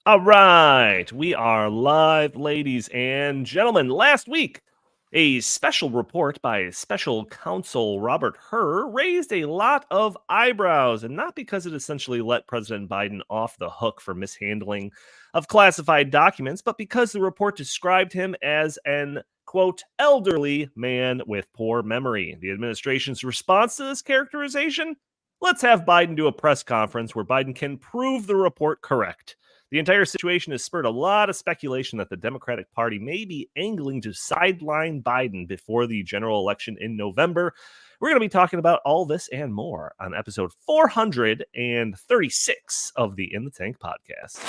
All right, we are live, ladies and gentlemen. Last week, a special report by Special Counsel Robert Hur raised a lot of eyebrows, and not because it essentially let President Biden off the hook for mishandling of classified documents, but because the report described him as an quote, elderly man with poor memory. The administration's response to this characterization? Let's have Biden do a press conference where Biden can prove the report correct. The entire situation has spurred a lot of speculation that the Democratic Party may be angling to sideline Biden before the general election in November. We're going to be talking about all this and more on episode 436 of the In the Tank podcast.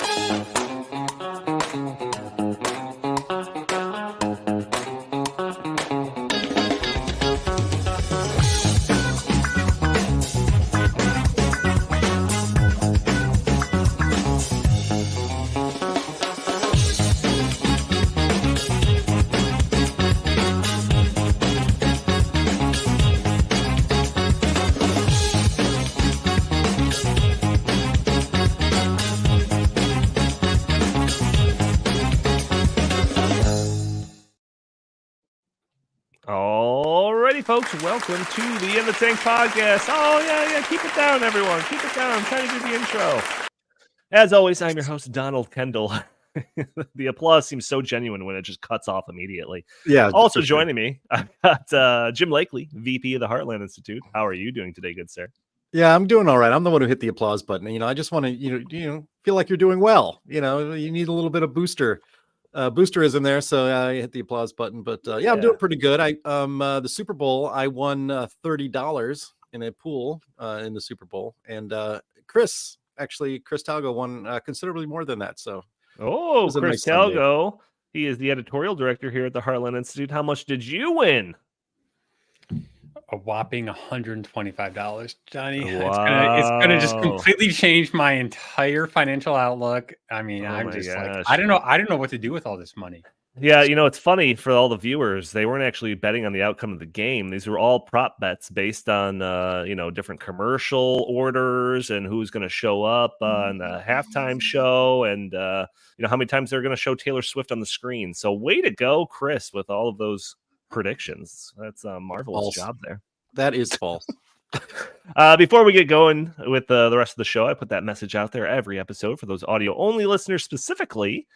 Alrighty, folks, welcome to the In the Tank podcast. Oh, yeah, keep it down, everyone. Keep it down. I'm trying to do the intro. As always, I'm your host, Donald Kendal. The applause seems so genuine when it just cuts off immediately. Yeah. Also joining me, I've got Jim Lakely, VP of the Heartland Institute. How are you doing today, good sir? Yeah, I'm doing all right. I'm the one who hit the applause button. I just want to, feel like you're doing well. You need a little bit of boosterism there. So I hit the applause button, but yeah, I'm doing pretty good. The Super Bowl, I won $30 in a pool in the Super Bowl, and Chris Talgo won considerably more than that. So Chris Talgo, he is the editorial director here at the Heartland Institute. How much did you win? A whopping $125, Johnny. Wow. It's gonna just completely change my entire financial outlook. I mean, I'm just like, I don't know what to do with all this money. Yeah, it's funny for all the viewers. They weren't actually betting on the outcome of the game. These were all prop bets based on different commercial orders and who's going to show up on the halftime show, and how many times they're going to show Taylor Swift on the screen. So way to go, Chris, with all of those predictions. That's a marvelous job there. That is false. Before we get going with the rest of the show, I put that message out there every episode for those audio only listeners specifically,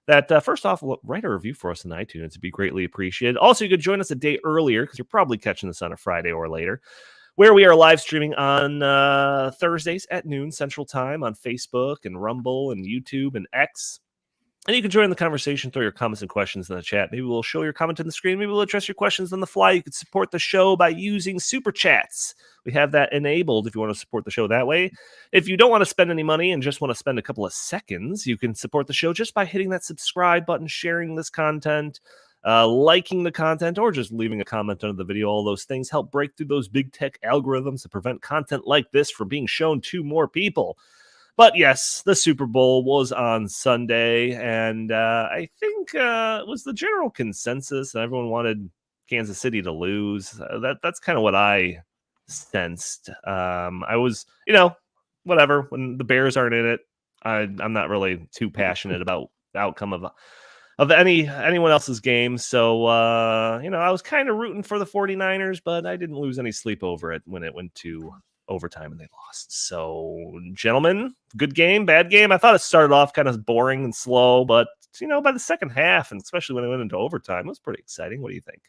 that first off, write a review for us on iTunes. It'd be greatly appreciated. Also, you could join us a day earlier, because you're probably catching this on a Friday or later, where we are live streaming on Thursdays at noon Central Time on Facebook and Rumble and YouTube and X. And you can join the conversation, throw your comments and questions in the chat. Maybe we'll show your comment on the screen. Maybe we'll address your questions on the fly. You can support the show by using Super Chats. We have that enabled if you want to support the show that way. If you don't want to spend any money and just want to spend a couple of seconds, you can support the show just by hitting that subscribe button, sharing this content, liking the content, or just leaving a comment under the video. All those things help break through those big tech algorithms to prevent content like this from being shown to more people. But yes, the Super Bowl was on Sunday, and I think it was the general consensus that everyone wanted Kansas City to lose. That's kind of what I sensed. I was, whatever. When the Bears aren't in it, I'm not really too passionate about the outcome of anyone else's game. So, I was kind of rooting for the 49ers, but I didn't lose any sleep over it when it went to overtime and they lost. So, gentlemen, good game, bad game. I thought it started off kind of boring and slow, but by the second half, and especially when it went into overtime, it was pretty exciting. What do you think?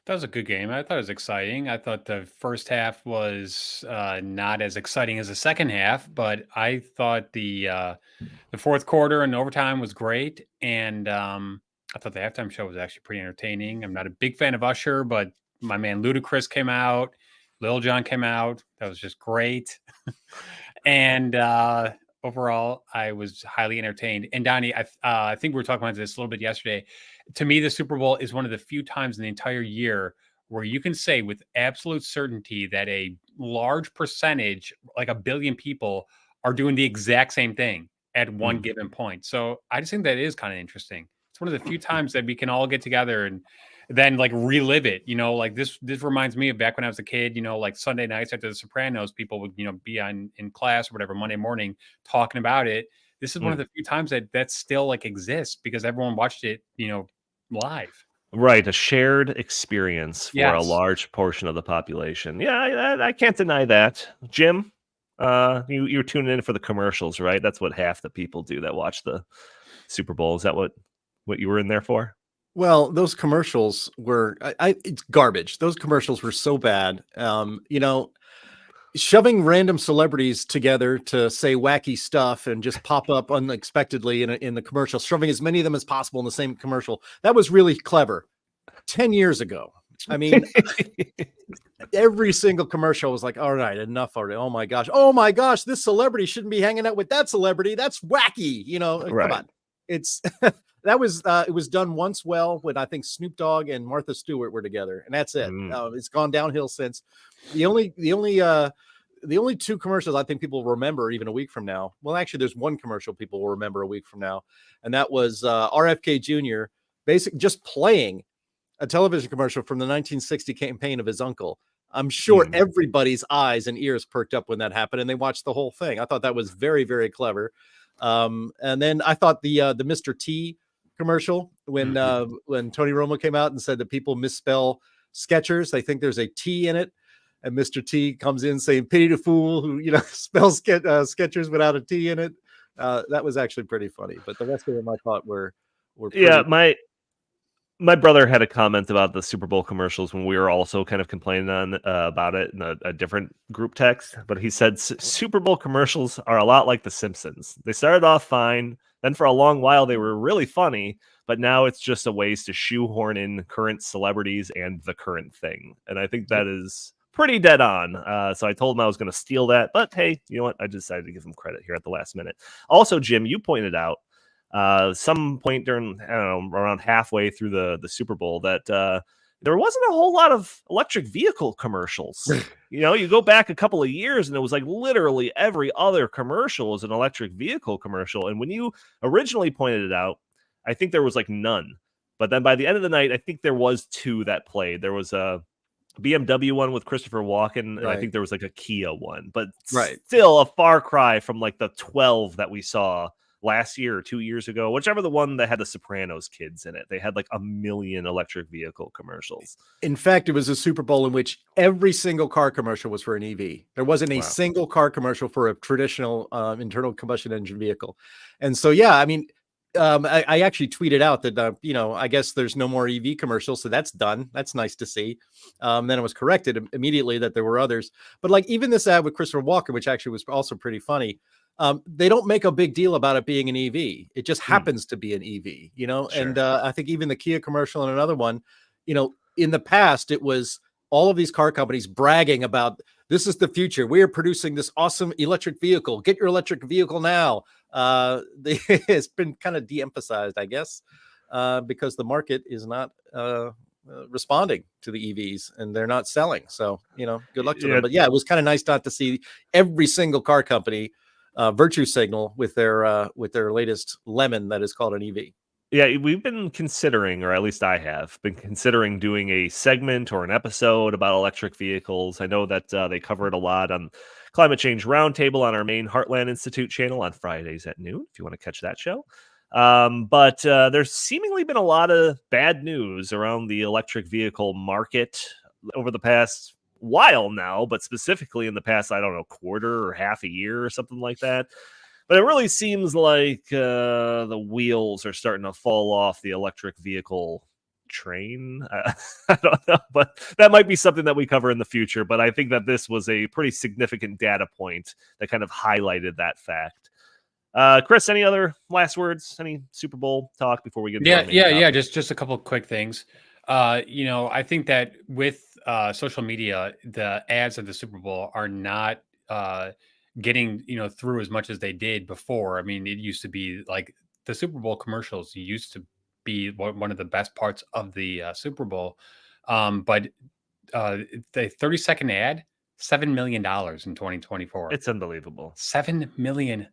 That was a good game. I thought it was exciting. I thought the first half was not as exciting as the second half, but I thought the fourth quarter and overtime was great. And I thought the halftime show was actually pretty entertaining. I'm not a big fan of Usher, but my man Ludacris came out. Lil Jon came out. That was just great. And overall, I was highly entertained. And Donnie, I think we were talking about this a little bit yesterday. To me, the Super Bowl is one of the few times in the entire year where you can say with absolute certainty that a large percentage, like 1 billion people, are doing the exact same thing at one given point. So I just think that is kind of interesting. It's one of the few times that we can all get together and then like relive it, like this reminds me of back when I was a kid, like Sunday nights after The Sopranos, people would, be in class or whatever, Monday morning talking about it. this is one of the few times that still like exists because everyone watched it, live. Right, a shared experience for a Yes. large portion of the population. Yeah, I can't deny that. Jim, you're tuning in for the commercials, right? That's what half the people do that watch the Super Bowl. Is that what you were in there for? Well, those commercials were it's garbage. Those commercials were so bad. Shoving random celebrities together to say wacky stuff and just pop up unexpectedly in the commercial, shoving as many of them as possible in the same commercial. That was really clever. 10 years ago. I mean, every single commercial was like, all right, enough already. Oh my gosh, this celebrity shouldn't be hanging out with that celebrity. That's wacky. Right. Come on. It's it was done once well when I think Snoop Dogg and Martha Stewart were together, and that's it. It's gone downhill since. The only two commercials I think people remember even a week from now. Well, actually, there's one commercial people will remember a week from now, and that was RFK Jr. basically just playing a television commercial from the 1960 campaign of his uncle. I'm sure everybody's eyes and ears perked up when that happened, and they watched the whole thing. I thought that was very, very clever. And then I thought the Mr. T commercial when Tony Romo came out and said that people misspell Skechers. They think there's a T in it. And Mr. T comes in saying, pity the fool who, spells Skechers without a T in it. That was actually pretty funny. But the rest of them I thought were pretty... Yeah, my brother had a comment about the Super Bowl commercials when we were also kind of complaining about it in a different group text. But he said Super Bowl commercials are a lot like The Simpsons. They started off fine. Then for a long while, they were really funny. But now it's just a ways to shoehorn in current celebrities and the current thing. And I think that is pretty dead on. So I told him I was going to steal that. But hey, you know what? I decided to give him credit here at the last minute. Also, Jim, you pointed out some point during, I don't know, around halfway through the Super Bowl that there wasn't a whole lot of electric vehicle commercials. You go back a couple of years and it was like literally every other commercial was an electric vehicle commercial. And when you originally pointed it out, I think there was like none. But then by the end of the night, I think there was two that played. There was a BMW one with Christopher Walken, and I think there was like a Kia one. But still a far cry from like the 12 that we saw last year or 2 years ago, whichever the one that had the Sopranos kids in it. They had like 1 million electric vehicle commercials. In fact, it was a Super Bowl in which every single car commercial was for an EV. There wasn't a single car commercial for a traditional internal combustion engine vehicle. And so, yeah, I mean, I actually tweeted out that, I guess there's no more EV commercials. So that's done. That's nice to see. Then it was corrected immediately that there were others. But like even this ad with Christopher Walken, which actually was also pretty funny. They don't make a big deal about it being an EV. It just happens to be an EV, Sure. And I think even the Kia commercial and another one, in the past, it was all of these car companies bragging about this is the future. We are producing this awesome electric vehicle. Get your electric vehicle now. It's been kind of de-emphasized, I guess, because the market is not responding to the EVs and they're not selling. So, good luck to them. But yeah, it was kind of nice not to see every single car company virtue signal with their latest lemon that is called an EV. Yeah, we've been considering, or at least I have been considering doing a segment or an episode about electric vehicles. I know that they cover it a lot on Climate Change Roundtable on our main Heartland Institute channel on Fridays at noon, if you want to catch that show. But there's seemingly been a lot of bad news around the electric vehicle market over the past while now, but specifically in the past, I don't know, quarter or half a year or something like that. But it really seems like the wheels are starting to fall off the electric vehicle train. I don't know, but that might be something that we cover in the future. But I think that this was a pretty significant data point that kind of highlighted that fact. Chris, any other last words? Any Super Bowl talk before we get into Yeah. Just a couple of quick things. I think that with social media, the ads of the Super Bowl are not getting through as much as they did before. I mean, it used to be like the Super Bowl commercials used to be one of the best parts of the Super Bowl, but the 30-second ad, $7 million in 2024. It's unbelievable. $7 million.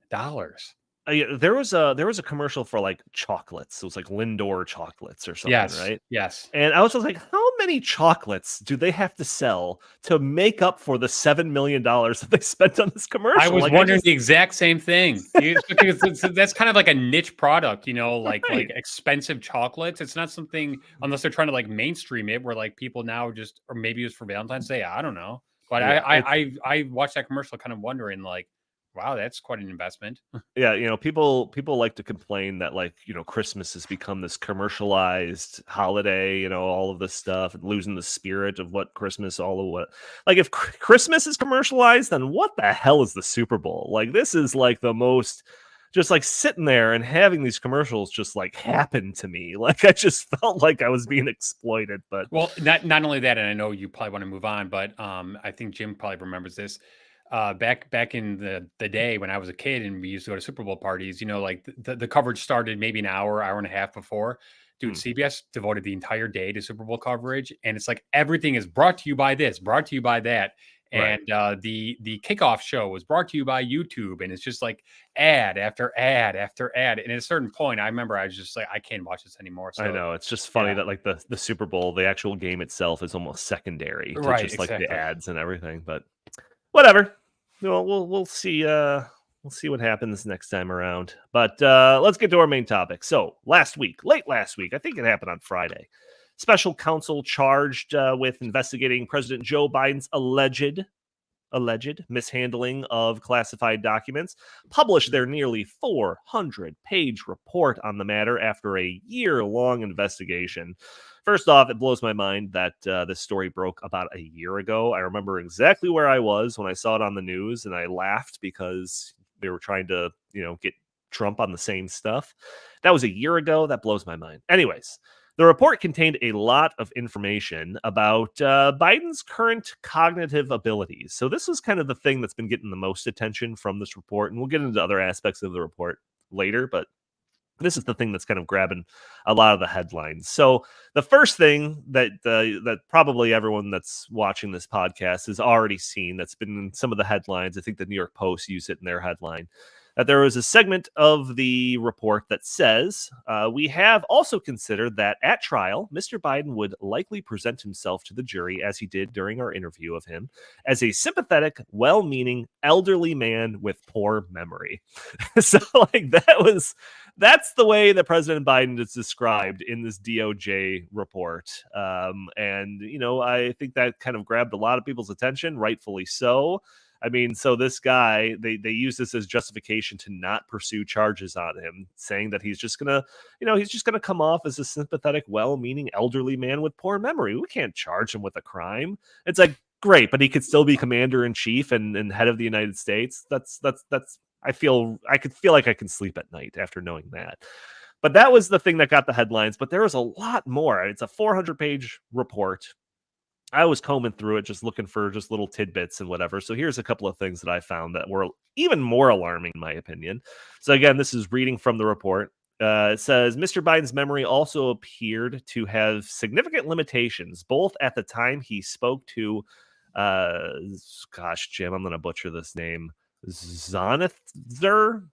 There was a commercial for like chocolates. It was like Lindor chocolates or something, right? Yes. And I was just like, how many chocolates do they have to sell to make up for the $7 million that they spent on this commercial? I was wondering the exact same thing. That's kind of like a niche product, like expensive chocolates. It's not something, unless they're trying to like mainstream it, where like people now just, or maybe it's for Valentine's Day. I don't know. But I watched that commercial kind of wondering like, wow, that's quite an investment. Yeah, people like to complain that like, Christmas has become this commercialized holiday, all of this stuff, and losing the spirit of what Christmas, all of what. Like if Christmas is commercialized, then what the hell is the Super Bowl? Like this is like the most, just like sitting there and having these commercials just like happen to me. Like I just felt like I was being exploited. But well, not only that, and I know you probably want to move on, but I think Jim probably remembers this. Back in the day when I was a kid and we used to go to Super Bowl parties, like the coverage started maybe an hour and a half before. Dude, CBS devoted the entire day to Super Bowl coverage, and it's like everything is brought to you by this, brought to you by that. And the kickoff show was brought to you by YouTube, and it's just like ad after ad after ad. And at a certain point, I remember I was just like, I can't watch this anymore. So I know it's just funny that like the Super Bowl, the actual game itself is almost secondary to just like the ads and everything. But whatever. We'll see. We'll see what happens next time around. But let's get to our main topic. So late last week, I think it happened on Friday. Special counsel charged with investigating President Joe Biden's alleged mishandling of classified documents published their nearly 400-page report on the matter after a year-long investigation. First off, it blows my mind that this story broke about a year ago. I remember exactly where I was when I saw it on the news, and I laughed because they were trying to, get Trump on the same stuff. That was a year ago. That blows my mind. Anyways, the report contained a lot of information about Biden's current cognitive abilities. So this was kind of the thing that's been getting the most attention from this report, and we'll get into other aspects of the report later, but this is the thing that's kind of grabbing a lot of the headlines. So the first thing that probably everyone that's watching this podcast has already seen, that's been in some of the headlines. I think the New York Post used it in their headline, that there was a segment of the report that says, we have also considered that at trial, Mr. Biden would likely present himself to the jury, as he did during our interview of him, as a sympathetic, well-meaning, elderly man with poor memory. So like that's the way that President Biden is described in this DOJ report. And, I think that kind of grabbed a lot of people's attention, rightfully so. I mean, so this guy, they use this as justification to not pursue charges on him, saying that he's just gonna come off as a sympathetic, well-meaning elderly man with poor memory. We can't charge him with a crime. It's like, great, but he could still be commander in chief and head of the United States. That's I feel like I can sleep at night after knowing that. But that was the thing that got the headlines. But there was a lot more. It's a 400-page report. I was combing through it, just looking for just little tidbits and whatever. So here's a couple of things that I found that were even more alarming, in my opinion. So again, this is reading from the report. It says, Mr. Biden's memory also appeared to have significant limitations, both at the time he spoke to, Jim, I'm going to butcher this name, Zonitzer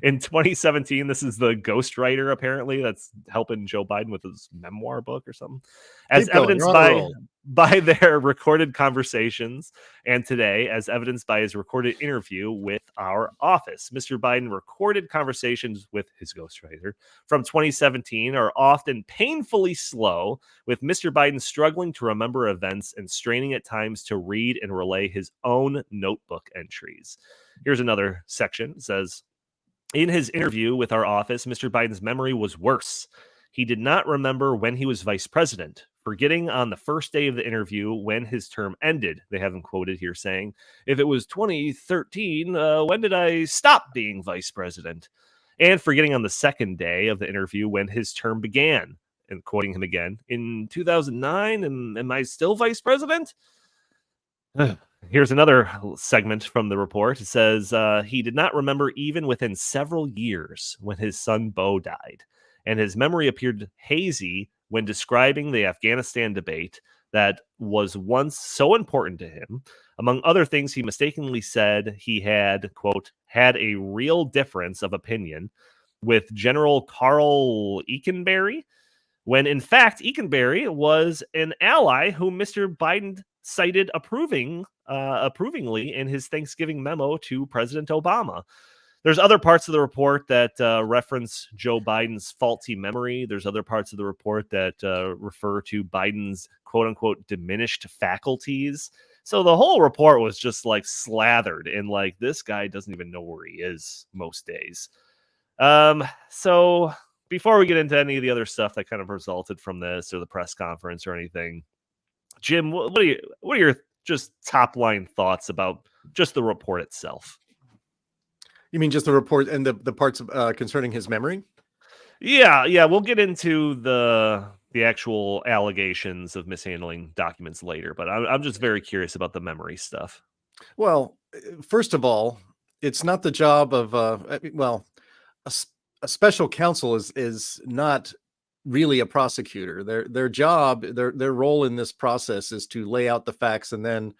in 2017. This is the ghostwriter, apparently, that's helping Joe Biden with his memoir book or something. As evidenced by their recorded conversations, and today, as evidenced by his recorded interview with our office. Mr. Biden recorded conversations with his ghostwriter from 2017 are often painfully slow, with Mr. Biden struggling to remember events and straining at times to read and relay his own notebook entries. Here's another section. It says, in his interview with our office, Mr. Biden's memory was worse. He did not remember when he was vice president, forgetting on the first day of the interview when his term ended. They have him quoted here saying, if it was 2013, when did I stop being vice president? And forgetting on the second day of the interview when his term began. And quoting him again, in 2009, am I still vice president? Here's another segment from the report. It says, he did not remember even within several years when his son Beau died. And his memory appeared hazy when describing the Afghanistan debate that was once so important to him. Among other things, he mistakenly said he had, quote, had a real difference of opinion with General Carl Eikenberry when in fact Eikenberry was an ally whom Mr. Biden cited approvingly in his Thanksgiving memo to President Obama. There's other parts of the report that reference Joe Biden's faulty memory. There's other parts of the report that refer to Biden's quote unquote diminished faculties. So the whole report was just like slathered in like, this guy doesn't even know where he is most days. So before we get into any of the other stuff that kind of resulted from this or the press conference or anything, Jim, what are your just top line thoughts about just the report itself? You mean just the report and the parts concerning his memory? Yeah. We'll get into the actual allegations of mishandling documents later, but I'm just very curious about the memory stuff. Well, first of all, it's not the job of a special counsel is not really a prosecutor. Their job, their role in this process is to lay out the facts, and then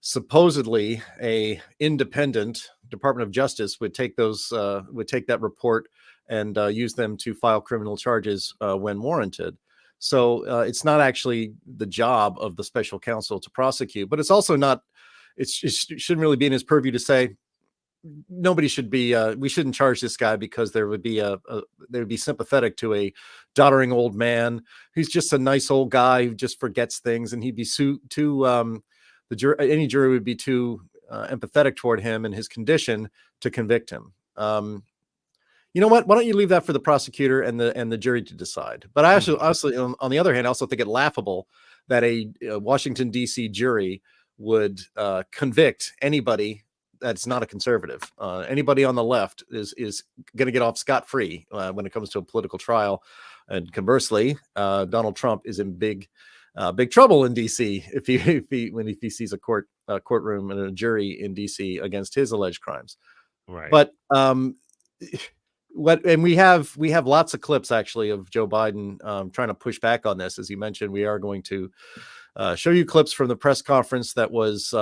supposedly a independent Department of Justice would take that report and use them to file criminal charges when warranted. So it's not actually the job of the special counsel to prosecute, but it's also not. It shouldn't really be in his purview to say nobody should be. We shouldn't charge this guy because there would be sympathetic to a doddering old man who's just a nice old guy who just forgets things, and he'd be any jury would be too empathetic toward him and his condition to convict him. You know what? Why don't you leave that for the prosecutor and the jury to decide? But I also, on the other hand, I also think it laughable that a Washington D.C. jury would convict anybody that's not a conservative. Anybody on the left is going to get off scot-free when it comes to a political trial. And conversely, Donald Trump is in big trouble in D.C. if he sees a courtroom and a jury in D.C. against his alleged crimes. Right. But we have lots of clips actually of Joe Biden trying to push back on this. As you mentioned, we are going to show you clips from the press conference that was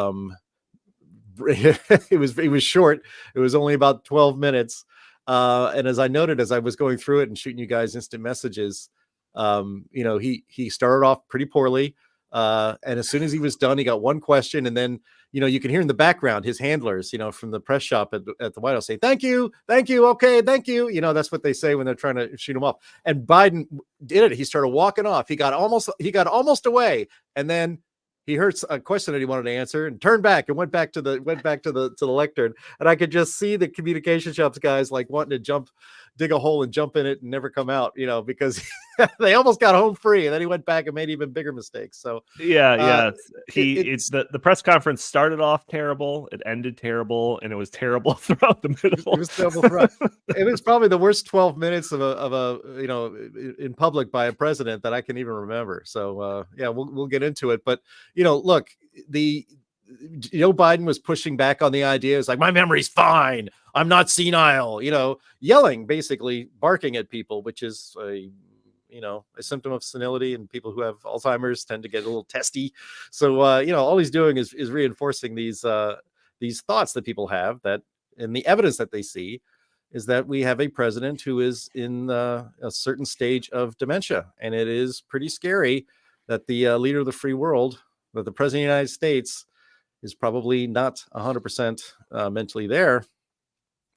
it was short. It was only about 12 minutes. And as I noted, as I was going through it and shooting you guys instant messages, he started off pretty poorly. And as soon as he was done, he got one question. And then, you can hear in the background, his handlers, from the press shop at the White House say, thank you. Okay. Thank you. That's what they say when they're trying to shoot him off. And Biden did it. He started walking off. He got almost away. And then he heard a question that he wanted to answer and turned back and went back to the lectern. And I could just see the communication shops guys like wanting to dig a hole and jump in it and never come out, because they almost got home free. And then he went back and made even bigger mistakes. So the press conference started off terrible. It ended terrible. And it was terrible throughout the middle. It was terrible throughout. It was probably the worst 12 minutes of a in public by a president that I can even remember. So we'll get into it. But look, Joe Biden was pushing back on the idea. It's like, my memory's fine. I'm not senile, yelling, basically barking at people, which is a symptom of senility, and people who have Alzheimer's tend to get a little testy. So, all he's doing is reinforcing these thoughts that people have, that, and the evidence that they see is that we have a president who is in a certain stage of dementia. And it is pretty scary that the leader of the free world, that the president of the United States, is probably not 100% mentally there.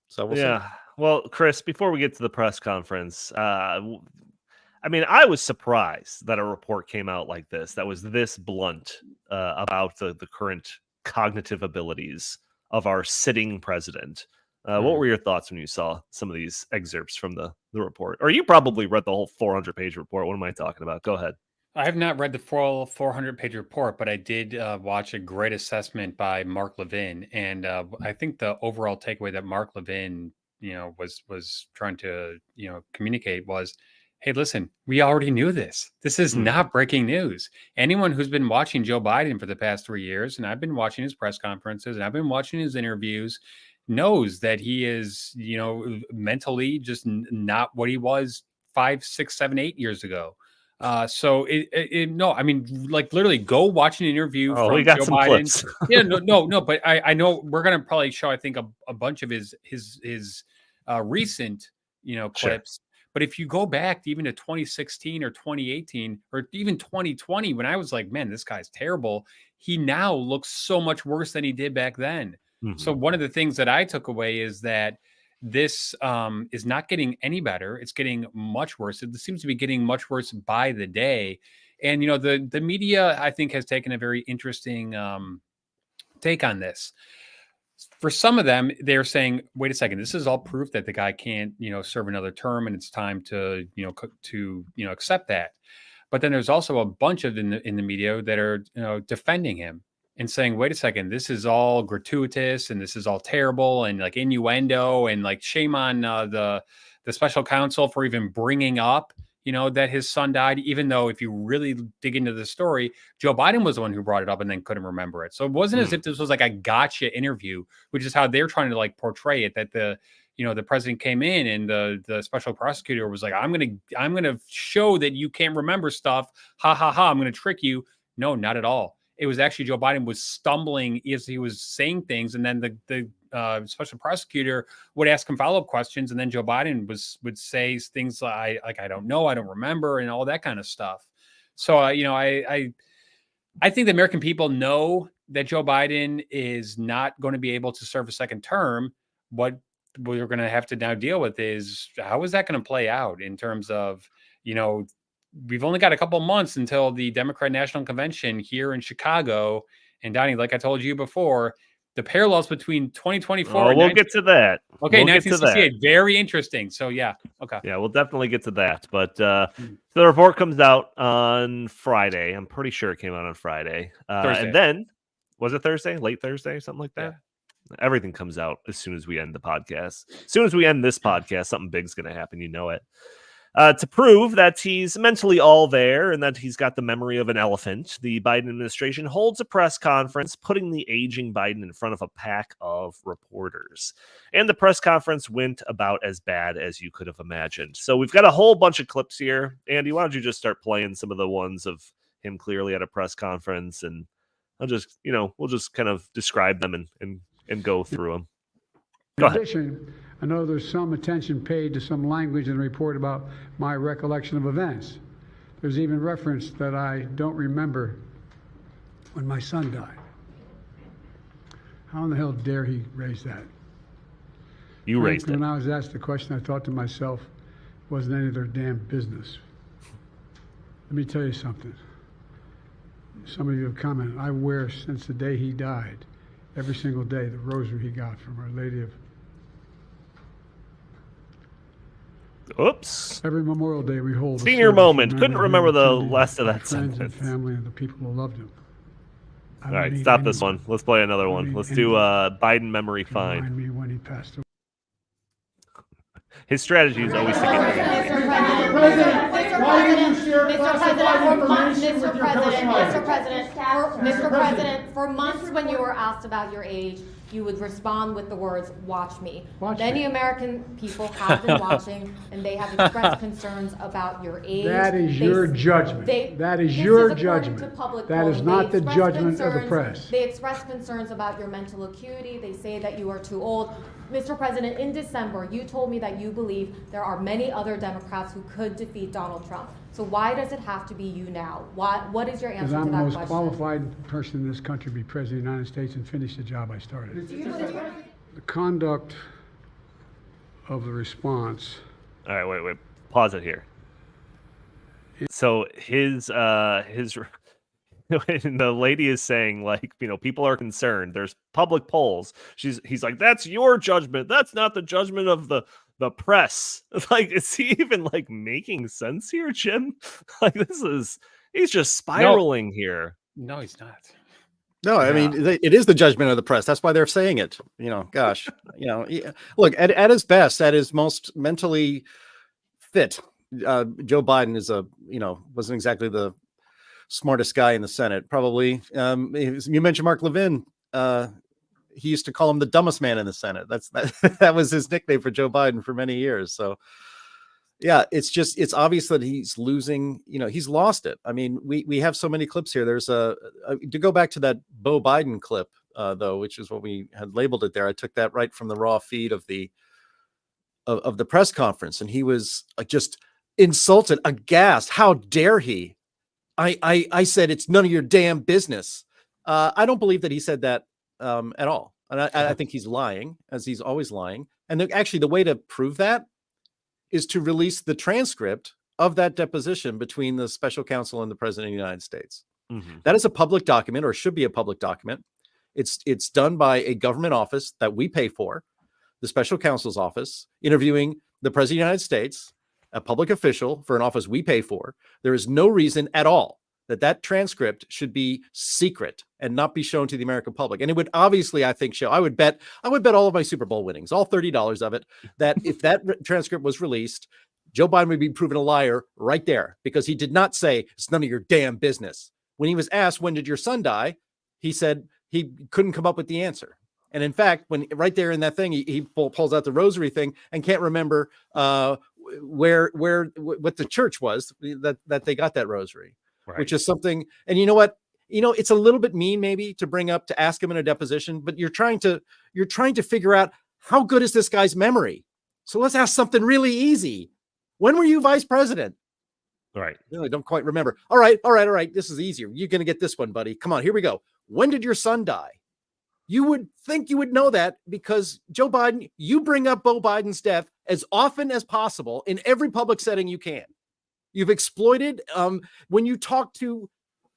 So we'll see. Well, Chris, before we get to the press conference, I was surprised that a report came out like this, that was this blunt about the current cognitive abilities of our sitting president. What were your thoughts when you saw some of these excerpts from the report? Or you probably read the whole 400-page report. What am I talking about? Go ahead. I have not read the full 400-page report, but I did watch a great assessment by Mark Levin, and I think the overall takeaway that Mark Levin, was trying to, communicate was, hey, listen, we already knew this. This is not breaking news. Anyone who's been watching Joe Biden for the past 3 years, and I've been watching his press conferences, and I've been watching his interviews, knows that he is, mentally just not what he was 5, 6, 7, 8 years ago. So literally go watch an interview from we got Joe some Biden. Clips. No, but I know we're going to probably show, I think, a bunch of his recent, clips. But if you go back even to 2016 or 2018 or even 2020, when I was like, man, this guy's terrible, he now looks so much worse than he did back then. So one of the things that I took away is that this is not getting any better. It's getting much worse. It seems to be getting much worse by the day. And, the media, I think, has taken a very interesting take on this. For some of them, they're saying, wait a second, this is all proof that the guy can't, serve another term, and it's time to, accept that. But then there's also a bunch of in the media that are, defending him and saying, wait a second, this is all gratuitous and this is all terrible and like innuendo and like shame on the special counsel for even bringing up, that his son died, even though if you really dig into the story, Joe Biden was the one who brought it up and then couldn't remember it. So it wasn't as if this was like a gotcha interview, which is how they're trying to like portray it, that the president came in and the special prosecutor was like, I'm going to show that you can't remember stuff. Ha ha ha. I'm going to trick you. No, not at all. It was actually Joe Biden was stumbling as he was saying things. And then the special prosecutor would ask him follow-up questions. And then Joe Biden would say things like, I don't know, I don't remember, and all that kind of stuff. So, I think the American people know that Joe Biden is not going to be able to serve a second term. What we're going to have to now deal with is how is that going to play out in terms of, we've only got a couple months until the Democrat National Convention here in Chicago. And Donnie, like I told you before, the parallels between 2024 and we'll get to that. Okay, we'll 1968, very interesting. So yeah, okay. Yeah, we'll definitely get to that. But so the report comes out on Friday. I'm pretty sure it came out on Friday. Thursday. And then, was it Thursday? Late Thursday? Something like that? Yeah. Everything comes out as soon as we end the podcast. As soon as we end this podcast, something big's going to happen. You know it. To prove that he's mentally all there and that he's got the memory of an elephant, the Biden administration holds a press conference, putting the aging Biden in front of a pack of reporters. And the press conference went about as bad as you could have imagined. So we've got a whole bunch of clips here. Andy, why don't you just start playing some of the ones of him clearly at a press conference, and I'll just, we'll just kind of describe them and go through them. Go ahead. I know there's some attention paid to some language in the report about my recollection of events. There's even reference that I don't remember when my son died. How in the hell dare he raise that? You raised it. When I was asked the question, I thought to myself, it wasn't any of their damn business. Let me tell you something. Some of you have commented, I wear since the day he died, every single day, the rosary he got from Our Lady of... Oops. Every Memorial Day we hold. Senior moment. Couldn't remember the last of that friends sentence. And family and the people who loved him. All right, stop this one. Let's play another one. Let's do Biden memory fine. Remind me when he passed away. His strategy is always to get Mr. President, for months when you were asked about your age, you would respond with the words, watch me. Many American people have been watching, and they have expressed concerns about your age. That is your judgment. That is your judgment. That is not the judgment of the press. They express concerns about your mental acuity. They say that you are too old. Mr. President, in December, you told me that you believe there are many other Democrats who could defeat Donald Trump. So why does it have to be you now? What is your answer to that question? Because I'm the most qualified person in this country to be President of the United States and finish the job I started. The conduct of the response. All right, wait. Pause it here. So his when the lady is saying, like, people are concerned, there's public polls. He's like, that's your judgment. That's not the judgment of the press. Like, is he even like making sense here, Jim? Like, he's just spiraling here. No, he's not. No, I mean, it is the judgment of the press. That's why they're saying it. Gosh, look, at his best, at his most mentally fit, Joe Biden is wasn't exactly the smartest guy in the Senate. Probably. You mentioned Mark Levin. He used to call him the dumbest man in the Senate. That was his nickname for Joe Biden for many years. So yeah, it's obvious that he's losing, he's lost it. I mean, we have so many clips here. There's to go back to that Beau Biden clip, though, which is what we had labeled it there. I took that right from the raw feed of the of the press conference, and he was just insulted, aghast. How dare he? I said, it's none of your damn business. I don't believe that he said that at all. And I think he's lying, as he's always lying. And actually, the way to prove that is to release the transcript of that deposition between the special counsel and the president of the United States. Mhm. That is a public document, or should be a public document. It's done by a government office that we pay for, the special counsel's office, interviewing the president of the United States, a public official for an office we pay for. There is no reason at all that transcript should be secret and not be shown to the American public. And it would obviously, I think, show, I would bet all of my Super Bowl winnings, all $30 of it, that if that transcript was released, Joe Biden would be proven a liar right there, because he did not say it's none of your damn business. When he was asked, when did your son die? He said he couldn't come up with the answer. And in fact, when right there in that thing, he pulls out the rosary thing and can't remember what the church was that they got that rosary. Right. Which is something. And you know what? It's a little bit mean maybe to ask him in a deposition, but you're trying to figure out how good is this guy's memory. So let's ask something really easy. When were you vice president? Right. I don't quite remember. All right. This is easier. You're going to get this one, buddy. Come on, here we go. When did your son die? You would think you would know that, because Joe Biden, you bring up Beau Biden's death as often as possible in every public setting you can. You've exploited when you talk to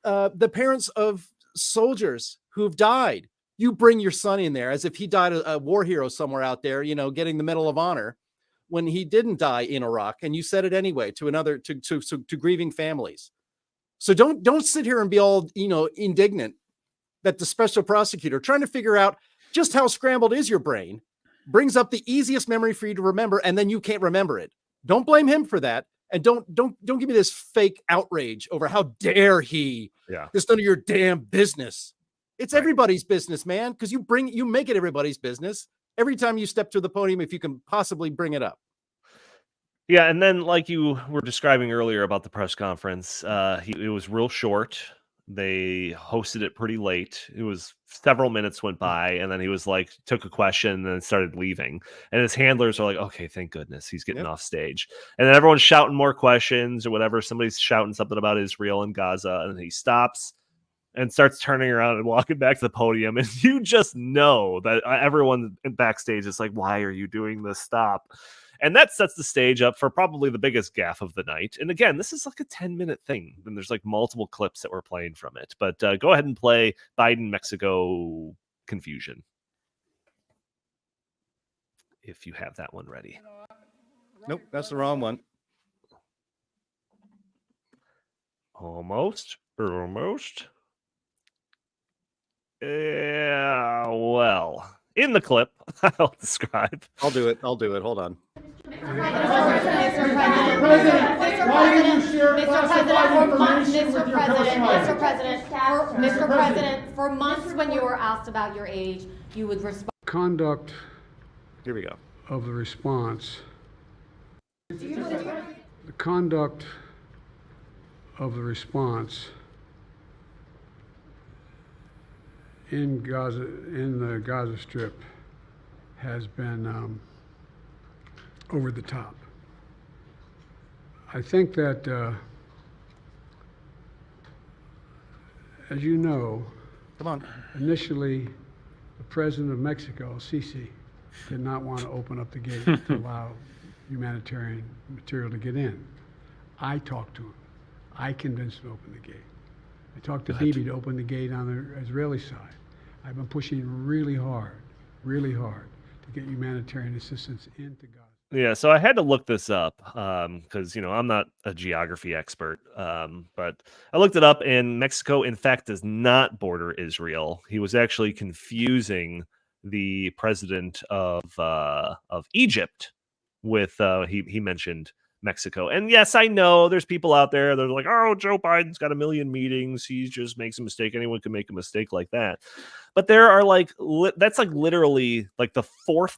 the parents of soldiers who've died. You bring your son in there as if he died a war hero somewhere out there, getting the Medal of Honor, when he didn't die in Iraq. And you said it anyway to grieving families. So don't sit here and be all indignant that the special prosecutor, trying to figure out just how scrambled is your brain, brings up the easiest memory for you to remember, and then you can't remember it. Don't blame him for that. And don't give me this fake outrage over how dare he. Yeah. It's none of your damn business. It's everybody's business, man, because you make it everybody's business every time you step to the podium, if you can possibly bring it up. Yeah, and then like you were describing earlier about the press conference, it was real short. They hosted it pretty late. It was several minutes went by, and then he was like, took a question and then started leaving. And his handlers are like, okay, thank goodness he's getting off stage. And then everyone's shouting more questions or whatever. Somebody's shouting something about Israel and Gaza, and he stops and starts turning around and walking back to the podium. And you just know that everyone backstage is like, why are you doing this? Stop. And that sets the stage up for probably the biggest gaffe of the night. And again, this is like a 10-minute thing, and there's like multiple clips that we're playing from it. But go ahead and play Biden, Mexico confusion, if you have that one ready. Nope, that's the wrong one. Almost. Yeah, well, in the clip, I'll describe. I'll do it. Hold on. Mr. President, for months when you were asked about your age, you would respond. Conduct. Here we go. Of the response. The conduct of the response in Gaza, in the Gaza Strip, has been over the top. I think that, as you know, initially, the president of Mexico, Sisi, did not want to open up the gate to allow humanitarian material to get in. I talked to him. I convinced him to open the gate. I talked to Bibi to open the gate on the Israeli side. I've been pushing really hard to get humanitarian assistance into Gaza. Yeah, so I had to look this up because, I'm not a geography expert, but I looked it up, and Mexico, in fact, does not border Israel. He was actually confusing the president of Egypt with, he mentioned Mexico. And yes, I know there's people out there that are like, oh, Joe Biden's got a million meetings. He just makes a mistake. Anyone can make a mistake like that. But there are that's literally like the third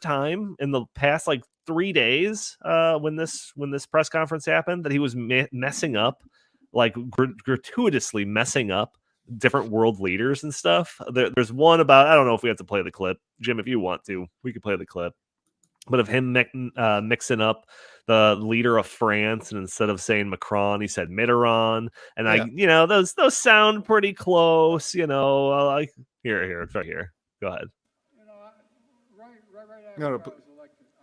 time in the past 3 days when this press conference happened that he was messing up, gratuitously messing up different world leaders and stuff. There's one about, I don't know if we have to play the clip. Jim, if you want to, we could play the clip. but of him mixing up the leader of France, and instead of saying Macron, he said Mitterrand, and those sound pretty close. Like here, it's right here. Go ahead. Right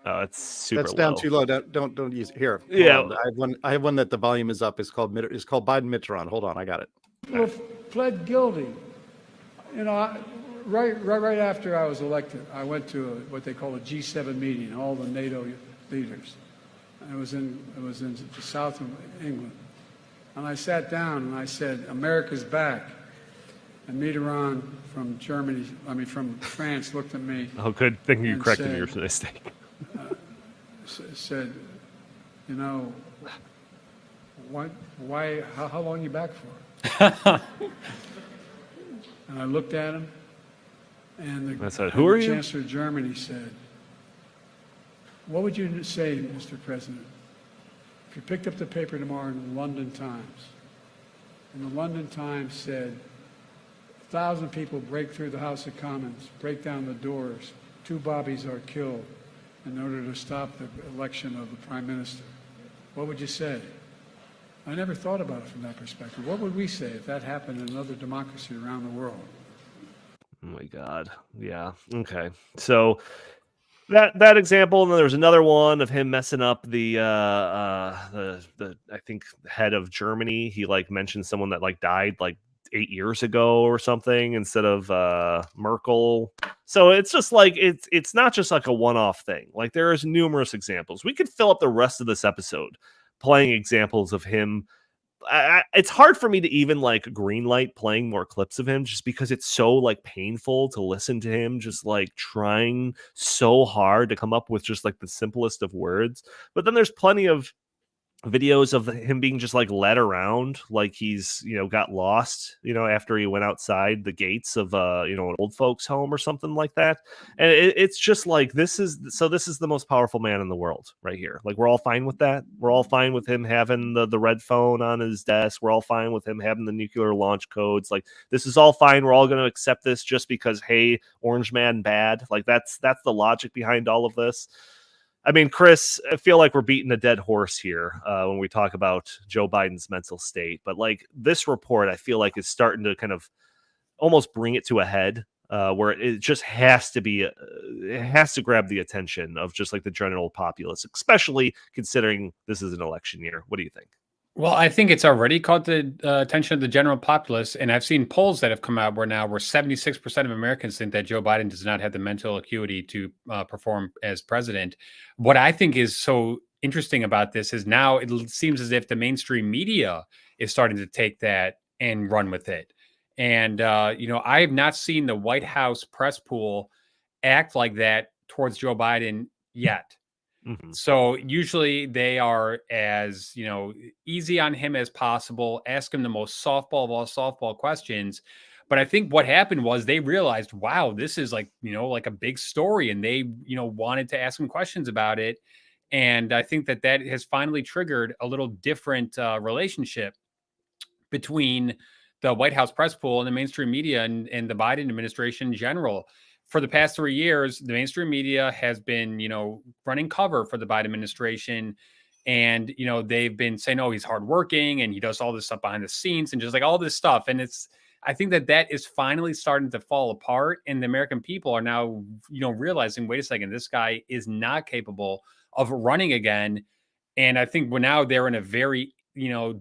Oh, it's super. That's down low. too low. Don't use it here. Yeah, I have one that the volume is up. It's called Biden Mitterrand. Hold on, I got it. People pled guilty. Right after I was elected, I went to what they call a G7 meeting, all the NATO leaders. It was in the south of England. And I sat down and I said, America's back. And Mitterrand from France looked at me. Oh, good thing you corrected your mistake. Said, why, how long are you back for? And I looked at him, and I said, who are you? The Chancellor of Germany said, what would you say, Mr. President, if you picked up the paper tomorrow in the London Times, and the London Times said, 1,000 people break through the House of Commons, break down the doors, 2 bobbies are killed in order to stop the election of the Prime Minister. What would you say? I never thought about it from that perspective. What would we say if that happened in another democracy around the world? Oh my God. Yeah. Okay. So that example, and then there's another one of him messing up the I think head of Germany. He mentioned someone that died 8 years ago or something instead of Merkel. So it's just it's not just a one-off thing. There is numerous examples. We could fill up the rest of this episode playing examples of him. It's hard for me to even greenlight playing more clips of him, just because it's so painful to listen to him just trying so hard to come up with just the simplest of words. But then there's plenty of videos of him being just led around he's got lost after he went outside the gates of an old folks home or something like that. And it's just this is the most powerful man in the world right here. We're all fine with that. We're all fine with him having the red phone on his desk. We're all fine with him having the nuclear launch codes. This is all fine. We're all going to accept this just because, hey, orange man bad. That's the logic behind all of this. I mean, Chris, I feel like we're beating a dead horse here when we talk about Joe Biden's mental state. But this report, I feel is starting to kind of almost bring it to a head where it just has to be, it has to grab the attention of just the general populace, especially considering this is an election year. What do you think? Well, I think it's already caught the attention of the general populace, and I've seen polls that have come out where 76% of Americans think that Joe Biden does not have the mental acuity to perform as president. What I think is so interesting about this is now it seems as if the mainstream media is starting to take that and run with it. And, I have not seen the White House press pool act like that towards Joe Biden yet. Mm-hmm. So usually they are as, easy on him as possible, ask him the most softball of all softball questions. But I think what happened was they realized, wow, this is a big story. And they, wanted to ask him questions about it. And I think that has finally triggered a little different relationship between the White House press pool and the mainstream media and the Biden administration in general. For the past 3 years, the mainstream media has been, running cover for the Biden administration. And, they've been saying, oh, he's hardworking and he does all this stuff behind the scenes and just all this stuff. And I think that is finally starting to fall apart. And the American people are now, realizing, wait a second, this guy is not capable of running again. And I think they're in a very,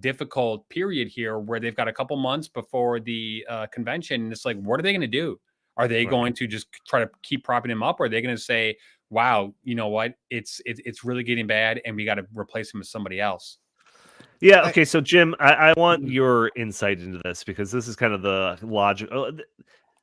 difficult period here where they've got a couple months before the convention. And it's what are they going to do? Are they going to just try to keep propping him up? Or are they going to say, wow, you know what? It's really getting bad and we got to replace him with somebody else? Yeah. Okay. So Jim, I want your insight into this because this is kind of the logic.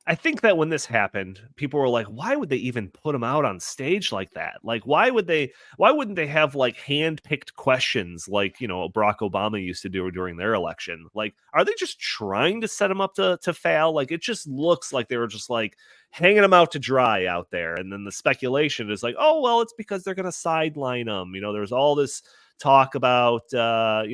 I think that when this happened, people were like, why would they even put him out on stage like that? Why wouldn't they have hand-picked questions Barack Obama used to do during their election? Are they just trying to set him up to fail? It just looks like they were just hanging him out to dry out there. And then the speculation is oh, well, it's because they're going to sideline him. There's all this talk about, Michelle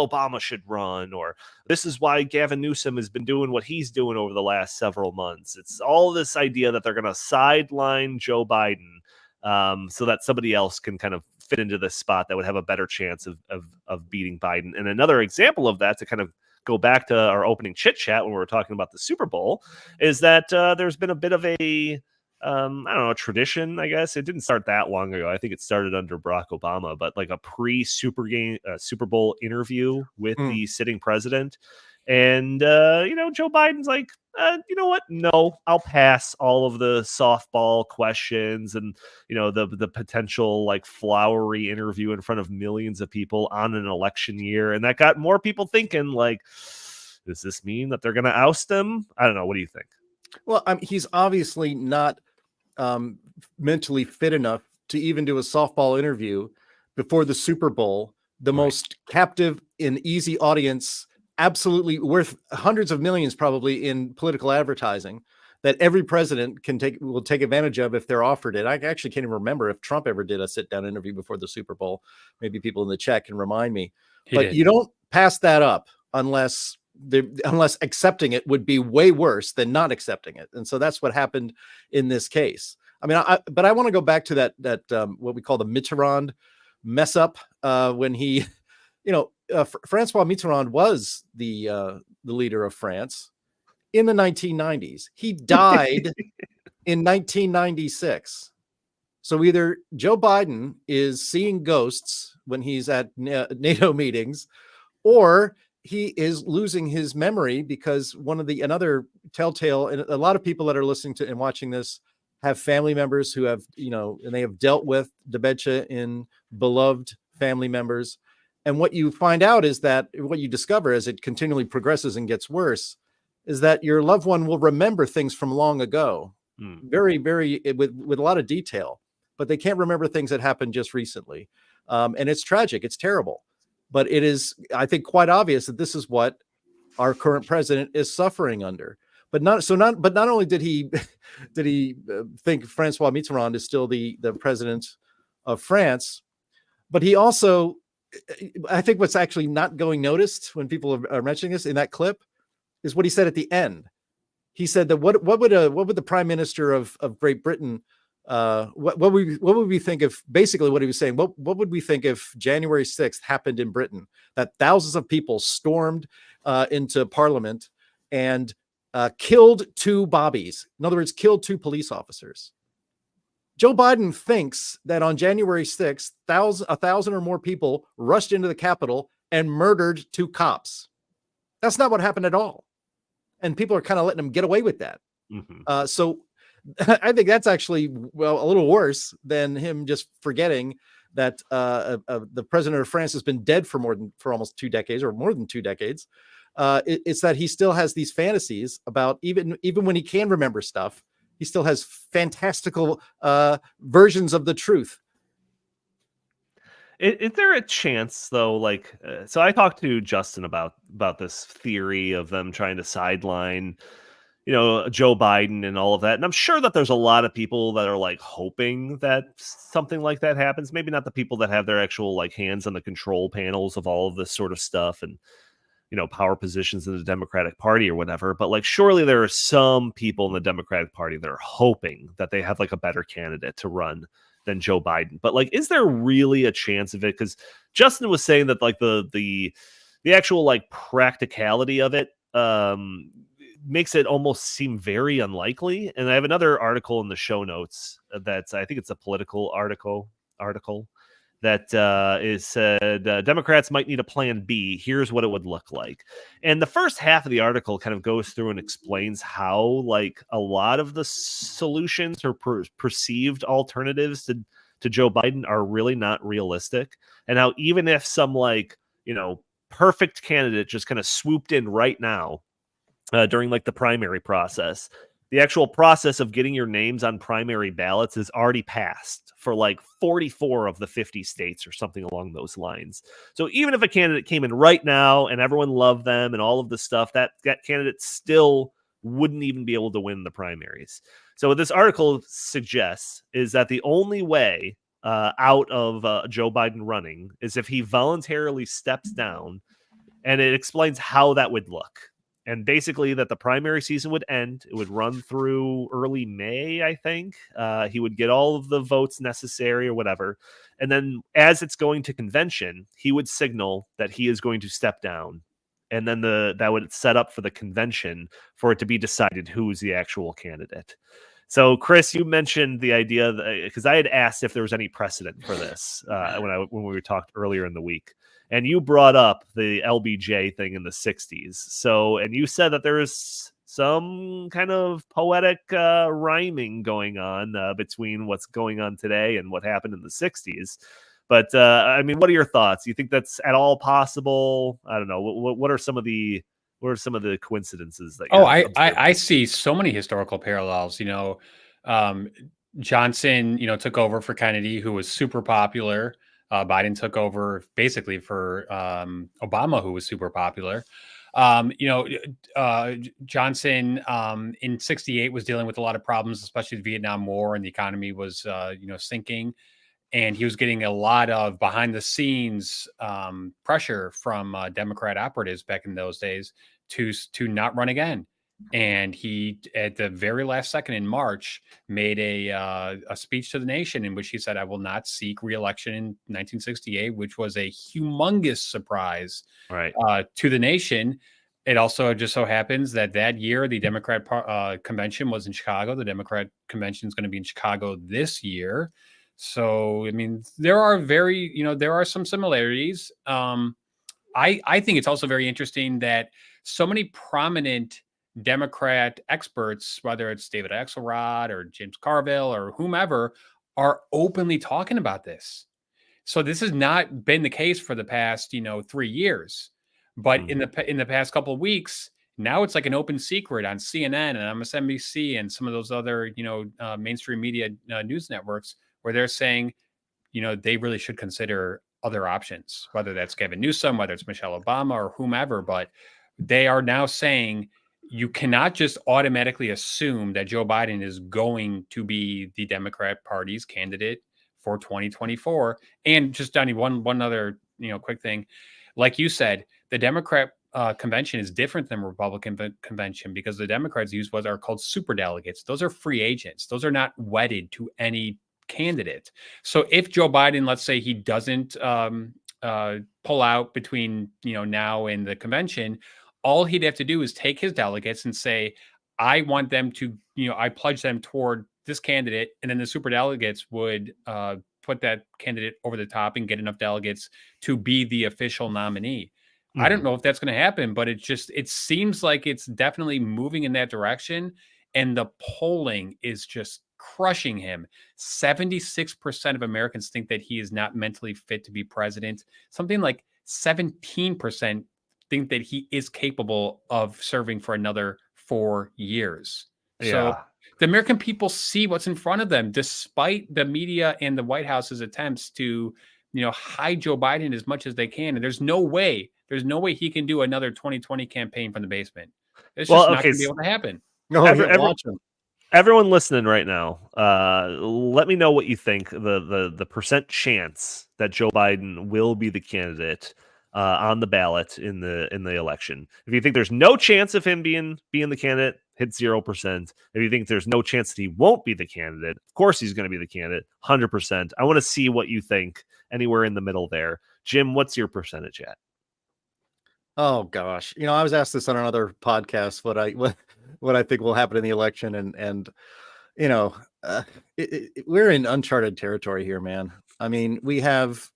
Obama should run, or this is why Gavin Newsom has been doing what he's doing over the last several months. It's all this idea that they're going to sideline Joe Biden so that somebody else can kind of fit into this spot that would have a better chance of beating Biden. And another example of that, to kind of go back to our opening chit chat when we were talking about the Super Bowl, is that there's been a bit of a I don't know, a tradition, I guess. It didn't start that long ago. I think it started under Barack Obama, but like a Super Bowl interview with the sitting president. And, Joe Biden's like, you know what? No, I'll pass all of the softball questions and, the potential like flowery interview in front of millions of people on an election year. And that got more people thinking like, does this mean that they're going to oust him? I don't know. What do you think? Well, he's obviously not mentally fit enough to even do a softball interview before the Super Bowl, the most captive and easy audience, absolutely worth hundreds of millions probably in political advertising that every president will take advantage of if they're offered it. I actually can't even remember if Trump ever did a sit-down interview before the Super Bowl. Maybe people in the chat can remind me. You don't pass that up unless accepting it would be way worse than not accepting it. And so that's what happened in this case. I mean, but I want to go back to that what we call the Mitterrand mess up when he, Francois Mitterrand was the leader of France in the 1990s. He died in 1996. So either Joe Biden is seeing ghosts when he's at NATO meetings, or he is losing his memory because another telltale, and a lot of people that are listening to and watching this have family members who have, and they have dealt with dementia in beloved family members. And what you find out is that what you discover as it continually progresses and gets worse is that your loved one will remember things from long ago, very, very, with a lot of detail, but they can't remember things that happened just recently. And it's tragic. It's terrible. But it is, I think, quite obvious that this is what our current president is suffering under. But not only did he think Francois Mitterrand is still the president of France, but he also, I think what's actually not going noticed when people are mentioning this in that clip is what he said at the end. He said that what would the prime minister of Great Britain what would we think if, basically what he was saying, what would we think if January 6th happened in Britain, that thousands of people stormed into Parliament and killed two bobbies? In other words, killed two police officers. Joe Biden thinks that on January 6th, 1,000 or more people rushed into the Capitol and murdered two cops. That's not what happened at all. And people are kind of letting him get away with that. So I think that's actually, a little worse than him just forgetting that the president of France has been dead for almost 2 decades, or more than 2 decades. It's that he still has these fantasies about, even when he can remember stuff, he still has fantastical versions of the truth. Is there a chance, though, so I talked to Justin about this theory of them trying to sideline, Joe Biden and all of that. And I'm sure that there's a lot of people that are hoping that something like that happens. Maybe not the people that have their actual hands on the control panels of all of this sort of stuff and, power positions in the Democratic Party or whatever. But surely there are some people in the Democratic Party that are hoping that they have a better candidate to run than Joe Biden. But is there really a chance of it? Because Justin was saying that the actual practicality of it makes it almost seem very unlikely. And I have another article in the show notes that's, I think it's a political article that is said Democrats might need a plan B. Here's what it would look like. And the first half of the article kind of goes through and explains how a lot of the solutions or perceived alternatives to Joe Biden are really not realistic. And how even if some perfect candidate just kind of swooped in right now, during the primary process, the actual process of getting your names on primary ballots is already passed for 44 of the 50 states or something along those lines. So even if a candidate came in right now and everyone loved them and all of the stuff, that candidate still wouldn't even be able to win the primaries. So what this article suggests is that the only way out of Joe Biden running is if he voluntarily steps down, and it explains how that would look. and basically that the primary season would end. It would run through early May, I think. He would get all of the votes necessary or whatever. And then as it's going to convention, he would signal that he is going to step down. And then that would set up for the convention for it to be decided who is the actual candidate. So, Chris, you mentioned the idea because I had asked if there was any precedent for this when we talked earlier in the week, and you brought up the LBJ thing in the 60s. So, and you said that there is some kind of poetic rhyming going on between what's going on today and what happened in the 60s. But I mean, what are your thoughts? Do you think that's at all possible? I don't know. What are some of the coincidences that? I see so many historical parallels. Johnson, took over for Kennedy, who was super popular. Biden took over basically for Obama, who was super popular. Johnson in '68 was dealing with a lot of problems, especially the Vietnam War, and the economy was sinking. And he was getting a lot of behind the scenes pressure from Democrat operatives back in those days to not run again. And he, at the very last second in March, made a speech to the nation in which he said, "I will not seek re-election in 1968," which was a humongous surprise to the nation. It also just so happens that year, the Democrat convention was in Chicago. The Democrat convention is going to be in Chicago this year. So, I mean, there are some similarities. I think it's also very interesting that so many prominent Democrat experts, whether it's David Axelrod or James Carville or whomever, are openly talking about this. So this has not been the case for the past, 3 years. But in the past couple of weeks, now it's like an open secret on CNN and MSNBC and some of those other, mainstream media news networks, where they're saying, they really should consider other options, whether that's Gavin Newsom, whether it's Michelle Obama or whomever. But they are now saying you cannot just automatically assume that Joe Biden is going to be the Democrat Party's candidate for 2024. And just, Donnie, one other, quick thing. Like you said, the Democrat convention is different than Republican convention because the Democrats use what are called superdelegates. Those are free agents. Those are not wedded to any candidate. So if Joe Biden, let's say he doesn't pull out between now and the convention, all he'd have to do is take his delegates and say, I want them to, I pledge them toward this candidate, and then the superdelegates would put that candidate over the top and get enough delegates to be the official nominee. I don't know if that's going to happen, but it seems like it's definitely moving in that direction. And the polling is just crushing him. 76% of Americans think that he is not mentally fit to be president. Something like 17% think that he is capable of serving for another 4 years. Yeah. So the American people see what's in front of them, despite the media and the White House's attempts to, hide Joe Biden as much as they can. And there's no way he can do another 2020 campaign from the basement. It's just not going to be able to happen. No, everyone listening right now, let me know what you think. The percent chance that Joe Biden will be the candidate on the ballot in the election. If you think there's no chance of him being the candidate, hit 0%. If you think there's no chance that he won't be the candidate, of course he's going to be the candidate, 100%. I want to see what you think anywhere in the middle there. Jim, what's your percentage at? Oh gosh, I was asked this on another podcast what I think will happen in the election, and we're in uncharted territory here, man. I mean, we have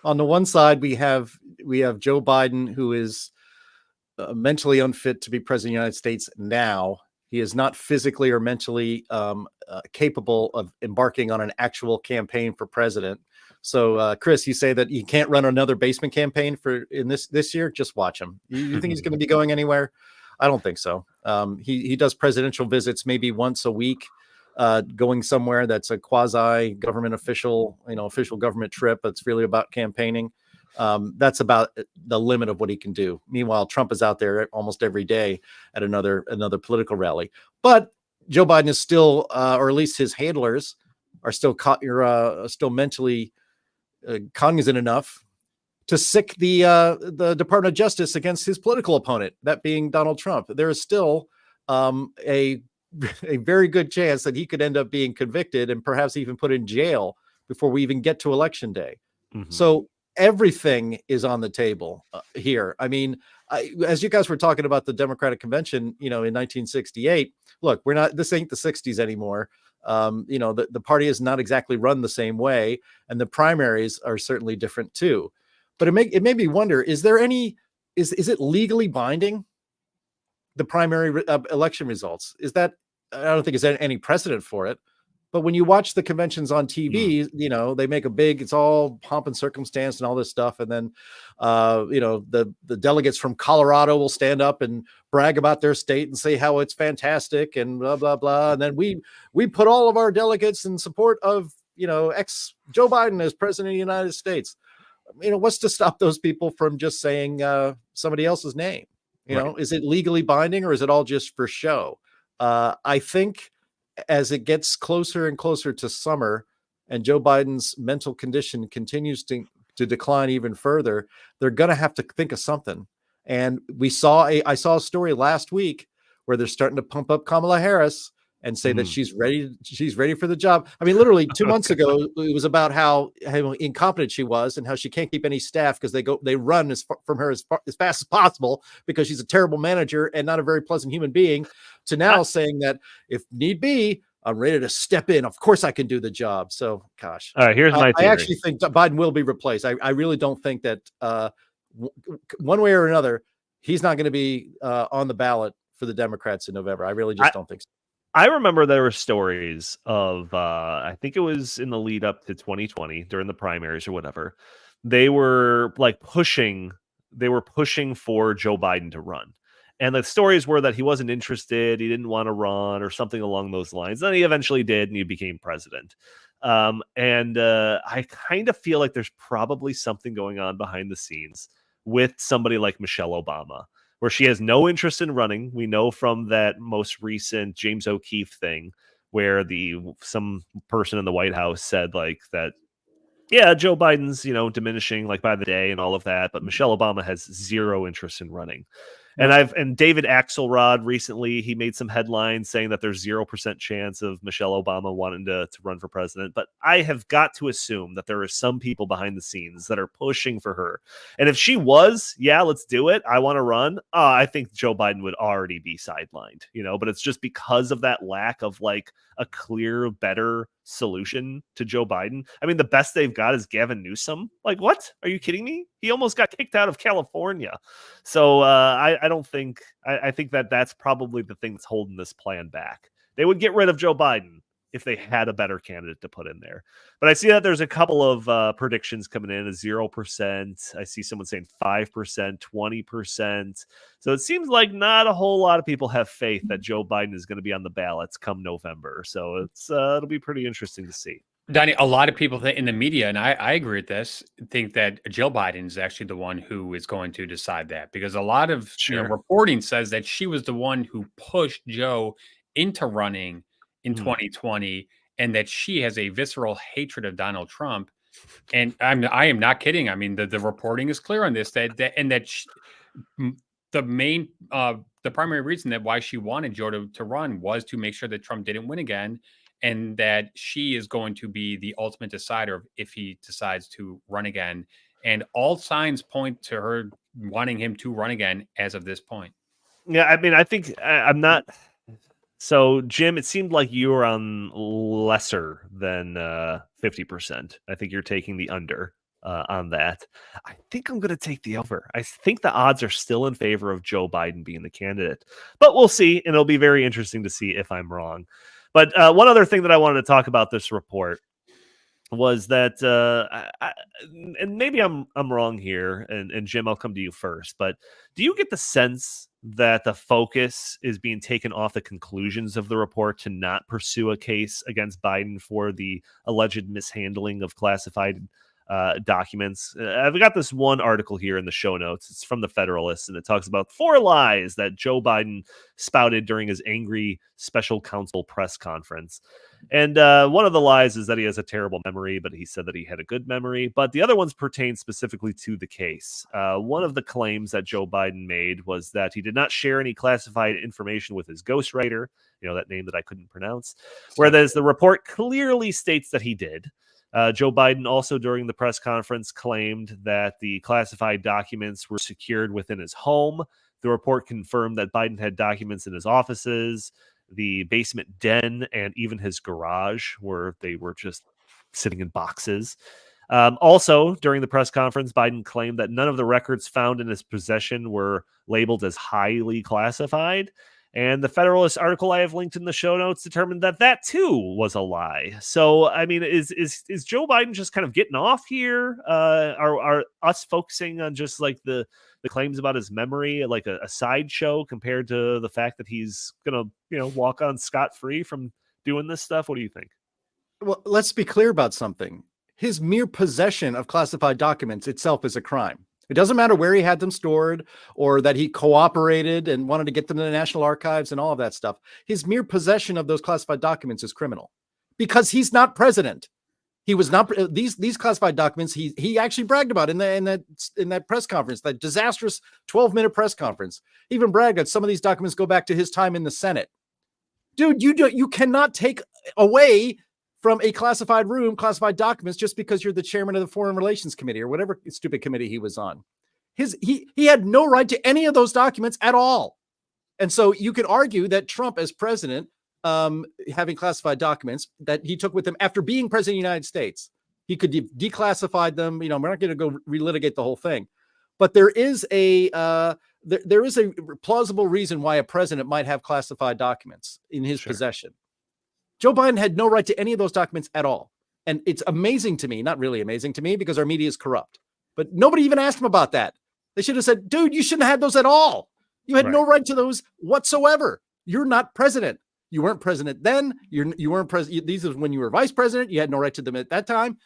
on the one side we have Joe Biden, who is mentally unfit to be president of the United States now. He is not physically or mentally capable of embarking on an actual campaign for president. So, Chris, you say that he can't run another basement campaign in this year? Just watch him. You think he's going to be going anywhere? I don't think so. He does presidential visits maybe once a week, going somewhere that's a quasi government official government trip. That's really about campaigning. That's about the limit of what he can do. Meanwhile, Trump is out there almost every day at another political rally. But Joe Biden is still, or at least his handlers are still still mentally cognizant enough to sick the Department of Justice against his political opponent, that being Donald Trump. There is still a very good chance that he could end up being convicted and perhaps even put in jail before we even get to election day. Mm-hmm. So everything is on the table here. I mean, as you guys were talking about the Democratic Convention, in 1968, look, this ain't the 60s anymore. The party is not exactly run the same way, and the primaries are certainly different too. But it made me wonder, is it legally binding, the primary election results? I don't think there's any precedent for it. But when you watch the conventions on TV, they make it's all pomp and circumstance and all this stuff. And then, the delegates from Colorado will stand up and brag about their state and say how it's fantastic and blah, blah, blah. And then we put all of our delegates in support of, ex Joe Biden as president of the United States. What's to stop those people from just saying somebody else's name? Right. Is it legally binding, or is it all just for show? I think as it gets closer and closer to summer and Joe Biden's mental condition continues to decline even further, they're going to have to think of something. And I saw a story last week where they're starting to pump up Kamala Harris and say that she's ready for the job. I mean, literally 2 months ago, it was about how incompetent she was and how she can't keep any staff because they run from her as fast as possible because she's a terrible manager and not a very pleasant human being, to now saying that if need be, I'm ready to step in. Of course I can do the job. So, gosh. All right, here's my theory. I actually think Biden will be replaced. I really don't think that one way or another, he's not going to be on the ballot for the Democrats in November. I really just don't think so. I remember there were stories of, I think it was in the lead up to 2020 during the primaries or whatever. They were pushing for Joe Biden to run. And the stories were that he wasn't interested, he didn't want to run or something along those lines. Then he eventually did, and he became president. I kind of feel like there's probably something going on behind the scenes with somebody like Michelle Obama, where she has no interest in running. We know from that most recent James O'Keefe thing where some person in the White House said that, yeah, Joe Biden's, diminishing by the day and all of that, but Michelle Obama has zero interest in running. And David Axelrod recently, he made some headlines saying that there's 0% chance of Michelle Obama wanting to run for president. But I have got to assume that there are some people behind the scenes that are pushing for her. And if she was, yeah, let's do it, I want to run, I think Joe Biden would already be sidelined, but it's just because of that lack of a clear, better solution to Joe Biden. I mean, the best they've got is Gavin Newsom. What? Are you kidding me? He almost got kicked out of California. So I don't think, I think that's probably the thing that's holding this plan back. They would get rid of Joe Biden if they had a better candidate to put in there. But I see that there's a couple of predictions coming in at 0%. I see someone saying 5%, 20%. So it seems like not a whole lot of people have faith that Joe Biden is going to be on the ballots come November. So it'll be pretty interesting to see. Donnie, a lot of people in the media, and I agree with this, think that Jill Biden is actually the one who is going to decide that, because a lot of reporting says that she was the one who pushed Joe into running in 2020, and that she has a visceral hatred of Donald Trump. And I am not kidding. I mean, the reporting is clear on this, the primary reason that why she wanted Joe to run was to make sure that Trump didn't win again, and that she is going to be the ultimate decider of if he decides to run again. And all signs point to her wanting him to run again as of this point. Yeah, I mean, I think I'm not. So, Jim, it seemed like you were on lesser than 50%. I think you're taking the under on that. I think I'm going to take the over. I think the odds are still in favor of Joe Biden being the candidate, but we'll see. And it'll be very interesting to see if I'm wrong. But one other thing that I wanted to talk about this report was that, and maybe I'm wrong here, and Jim, I'll come to you first, but do you get the sense that the focus is being taken off the conclusions of the report to not pursue a case against Biden for the alleged mishandling of classified documents. I've got this one article here in the show notes. It's from the Federalist, and it talks about 4 lies that Joe Biden spouted during his angry special counsel press conference. And one of the lies is that he has a terrible memory, but he said that he had a good memory. But the other ones pertain specifically to the case. One of the claims that Joe Biden made was that he did not share any classified information with his ghostwriter, that name that I couldn't pronounce, whereas the report clearly states that he did. Joe Biden also during the press conference claimed that the classified documents were secured within his home. The report confirmed that Biden had documents in his offices, the basement den, and even his garage, where they were just sitting in boxes. Also, during the press conference, Biden claimed that none of the records found in his possession were labeled as highly classified. And the Federalist article I have linked in the show notes determined that too was a lie. So, I mean, is Joe Biden just kind of getting off here? Are us focusing on just like the claims about his memory like a sideshow compared to the fact that he's gonna walk on scot-free from doing this stuff? What do you think? Well, let's be clear about something. His mere possession of classified documents itself is a crime. It doesn't matter where he had them stored or that he cooperated and wanted to get them to the National Archives and all of that stuff. His mere possession of those classified documents is criminal because he's not president. He was not these classified documents. He actually bragged about in that press conference, that disastrous 12-minute press conference. He even bragged that some of these documents go back to his time in the Senate. Dude, you cannot take away from a classified room, classified documents, just because you're the chairman of the Foreign Relations Committee or whatever stupid committee he was on. He had no right to any of those documents at all. And so you could argue that Trump as president, having classified documents that he took with him after being president of the United States, he could declassified them. We're not going to go relitigate the whole thing, but there is a plausible reason why a president might have classified documents in his possession. Joe Biden had no right to any of those documents at all. And it's amazing to me, not really amazing to me because our media is corrupt, but nobody even asked him about that. They should have said, dude, you shouldn't have had those at all. You had no right to those whatsoever. You're not president. You weren't president then. You weren't president. These are when you were vice president. You had no right to them at that time.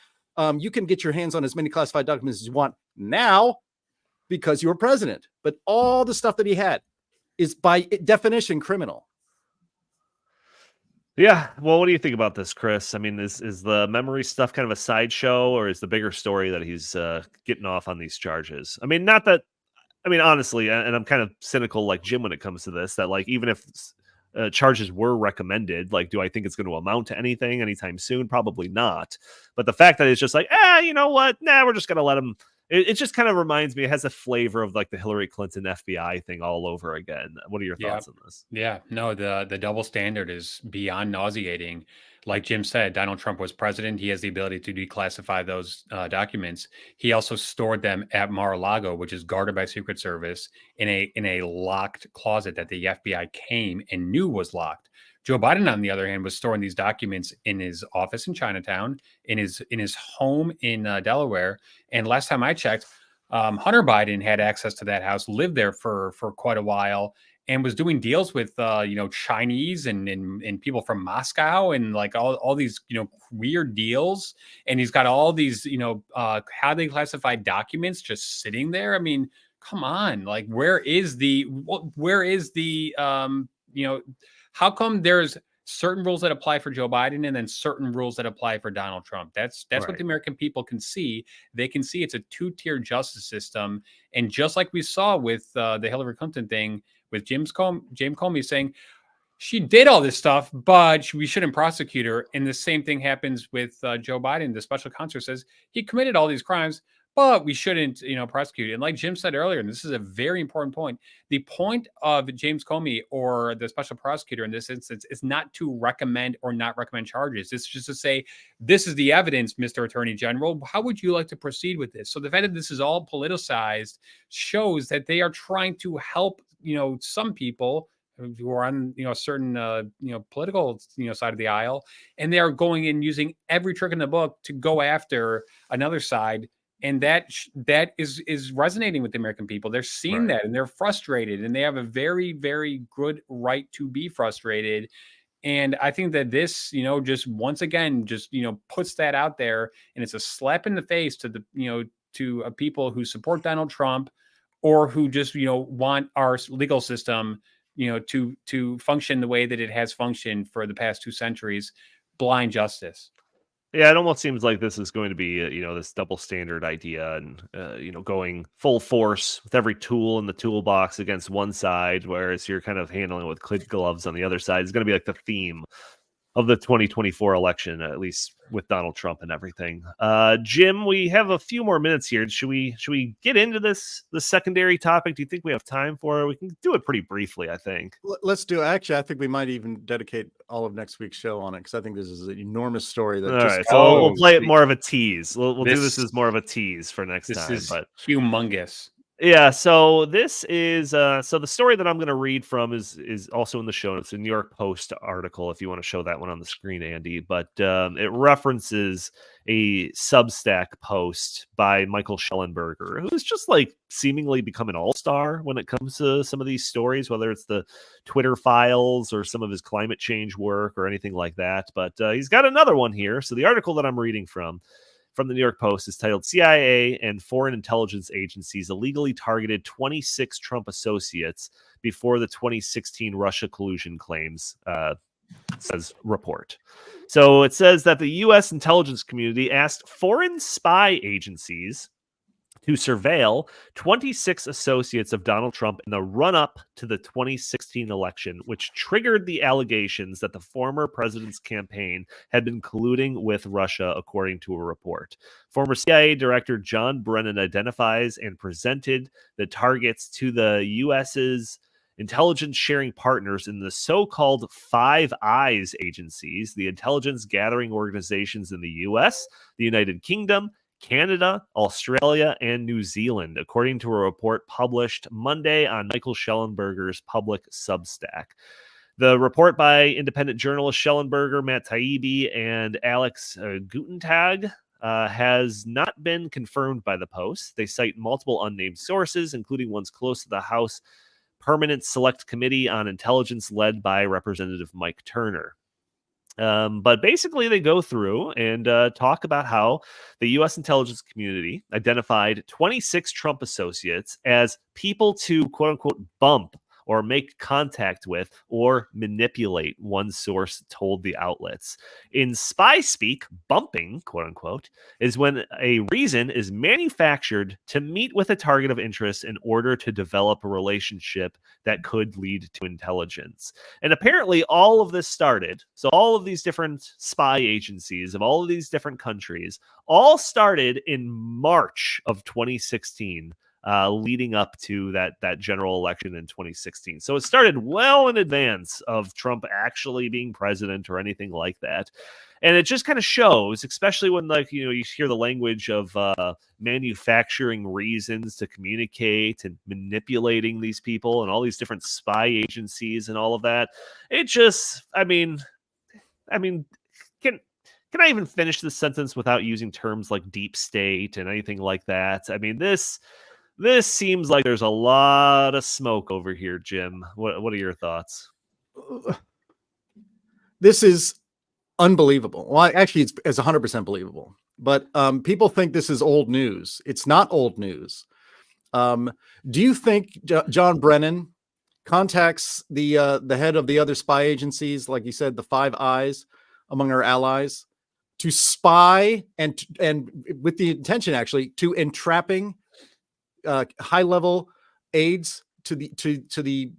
You can get your hands on as many classified documents as you want now because you were president. But all the stuff that he had is by definition criminal. Yeah. Well, what do you think about this, Chris? I mean, is the memory stuff kind of a sideshow, or is the bigger story that he's getting off on these charges? I mean, honestly, and I'm kind of cynical like Jim when it comes to this, that like, even if charges were recommended, like, do I think it's going to amount to anything anytime soon? Probably not. But the fact that it's just like, you know what? We're just going to let him. It just kind of reminds me, it has a flavor of like the Hillary Clinton FBI thing all over again. What are your thoughts on this? Yeah, no, the double standard is beyond nauseating. Like Jim said, Donald Trump was president. He has the ability to declassify those documents. He also stored them at Mar-a-Lago, which is guarded by Secret Service, in a locked closet that the FBI came and knew was locked. Joe Biden, on the other hand, was storing these documents in his office in Chinatown, in his home in Delaware. And last time I checked, Hunter Biden had access to that house, lived there for quite a while, and was doing deals with Chinese and people from Moscow and like all these weird deals. And he's got all these highly classified documents just sitting there. I mean, come on, like where is the how come there's certain rules that apply for Joe Biden and then certain rules that apply for Donald Trump? That's right. What the American people can see. They can see it's a two-tier justice system. And just like we saw with the Hillary Clinton thing with James Comey saying she did all this stuff, but we shouldn't prosecute her. And the same thing happens with Joe Biden. The special counsel says he committed all these crimes, but we shouldn't, prosecute. And like Jim said earlier, and this is a very important point, the point of James Comey or the special prosecutor in this instance is not to recommend or not recommend charges. It's just to say, this is the evidence, Mr. Attorney General. How would you like to proceed with this? So the fact that this is all politicized shows that they are trying to help, some people who are on, a certain, political, side of the aisle, and they are going and using every trick in the book to go after another side. And that is resonating with the American people. They're seeing that and they're frustrated, and they have a very, very good right to be frustrated. And I think that this, just once again, just, puts that out there, and it's a slap in the face to to people who support Donald Trump, or who just, want our legal system, to function the way that it has functioned for the past 2 centuries, blind justice. Yeah, it almost seems like this is going to be, this double standard idea, and going full force with every tool in the toolbox against one side, whereas you're kind of handling it with kid gloves on the other side. It's going to be like the theme of the 2024 election, at least with Donald Trump and everything. Jim, we have a few more minutes here. Should we get into the secondary topic? Do you think we have time for it? We can do it pretty briefly, I think. Let's do it. Actually, I think we might even dedicate all of next week's show on it, because I think this is an enormous story that all just. Right, so we'll play it more of a tease. We'll do this as more of a tease for next time. This is but humongous. Yeah, so this is so the story that I'm going to read from is also in the show notes, a New York Post article, if you want to show that one on the screen, Andy. But it references a Substack post by Michael Schellenberger, who's just like seemingly become an all-star when it comes to some of these stories, whether it's the Twitter files or some of his climate change work or anything like that. But he's got another one here. So the article that I'm reading from the New York Post is titled CIA and Foreign Intelligence Agencies Illegally Targeted 26 Trump Associates Before the 2016 Russia Collusion Claims, says report. So it says that the U.S. intelligence community asked foreign spy agencies to surveil 26 associates of Donald Trump in the run-up to the 2016 election, which triggered the allegations that the former president's campaign had been colluding with Russia, according to a report. Former CIA Director John Brennan identifies and presented the targets to the U.S.'s intelligence sharing partners in the so-called Five Eyes agencies, the intelligence gathering organizations in the U.S., the United Kingdom, Canada, Australia, and New Zealand, according to a report published Monday on Michael Schellenberger's public Substack. The report by independent journalists Schellenberger, Matt Taibbi, and Alex Gutentag has not been confirmed by the Post. They cite multiple unnamed sources, including ones close to the House Permanent Select Committee on Intelligence led by Representative Mike Turner. But basically, they go through and talk about how the U.S. intelligence community identified 26 Trump associates as people to, quote unquote, bump or make contact with or manipulate, one source told the outlets. In spy speak, bumping, quote unquote, is when a reason is manufactured to meet with a target of interest in order to develop a relationship that could lead to intelligence. And apparently all of this started, so all of these different spy agencies of all of these different countries all started in March of 2016. Leading up to that general election in 2016. So it started well in advance of Trump actually being president or anything like that. And it just kind of shows, especially when you hear the language of manufacturing reasons to communicate and manipulating these people and all these different spy agencies and all of that. It just, can I even finish this sentence without using terms like deep state and anything like that? I mean, This seems like there's a lot of smoke over here, Jim. What are your thoughts? This is unbelievable. Well, actually, it's 100% believable. But people think this is old news. It's not old news. Do you think John Brennan contacts the head of the other spy agencies, like you said, the Five Eyes, among our allies, to spy and with the intention actually to entrapping high-level aides to the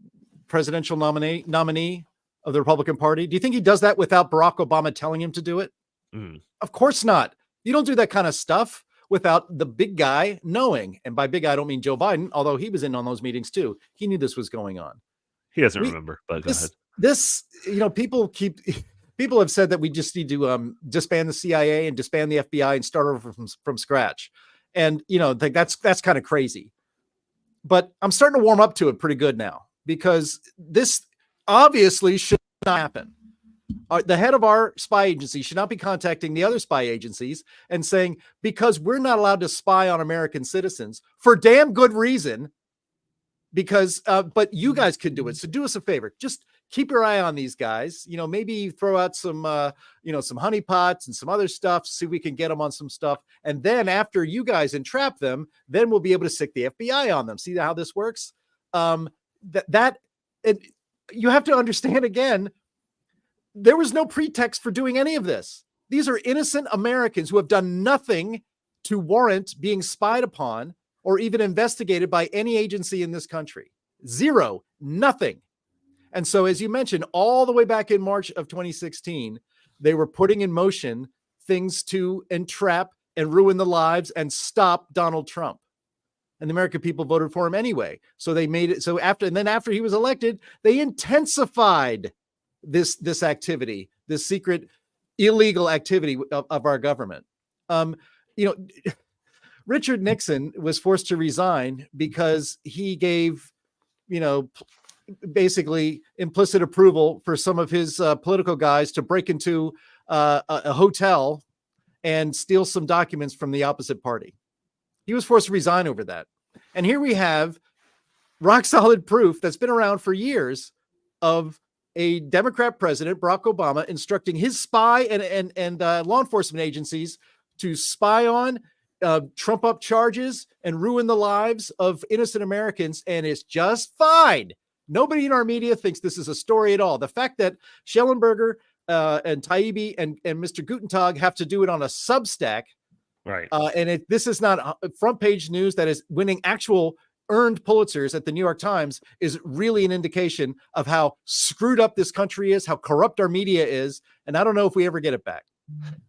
presidential nominee of the Republican Party? Do you think he does that without Barack Obama telling him to do it? Of course not. You don't do that kind of stuff without the big guy knowing. And by big guy, I don't mean Joe Biden, although he was in on those meetings too. He knew this was going on. He doesn't remember, but go ahead. People have said that we just need to disband the CIA and disband the FBI and start over from scratch. And, that's kind of crazy. But I'm starting to warm up to it pretty good now, because this obviously should not happen. The head of our spy agency should not be contacting the other spy agencies and saying, because we're not allowed to spy on American citizens for damn good reason, but you guys can do it. So do us a favor. Just keep your eye on these guys. Maybe throw out some, some honeypots and some other stuff. See if we can get them on some stuff. And then after you guys entrap them, then we'll be able to sick the FBI on them. See how this works? And you have to understand again, there was no pretext for doing any of this. These are innocent Americans who have done nothing to warrant being spied upon or even investigated by any agency in this country. Zero, nothing. And so, as you mentioned, all the way back in March of 2016, they were putting in motion things to entrap and ruin the lives and stop Donald Trump. And the American people voted for him anyway. So they made it so after he was elected, they intensified this activity, this secret illegal activity of our government. Richard Nixon was forced to resign because he gave, basically implicit approval for some of his political guys to break into a hotel and steal some documents from the opposite party. He was forced to resign over that. And here we have rock solid proof that's been around for years of a Democrat president, Barack Obama, instructing his spy and law enforcement agencies to spy on, trump up charges, and ruin the lives of innocent Americans. And it's just fine. Nobody in our media thinks this is a story at all. The fact that Schellenberger and Taibbi and Mr. Gutentag have to do it on a Substack, right? This is not front page news that is winning actual earned Pulitzers at the New York Times, is really an indication of how screwed up this country is, how corrupt our media is. And I don't know if we ever get it back.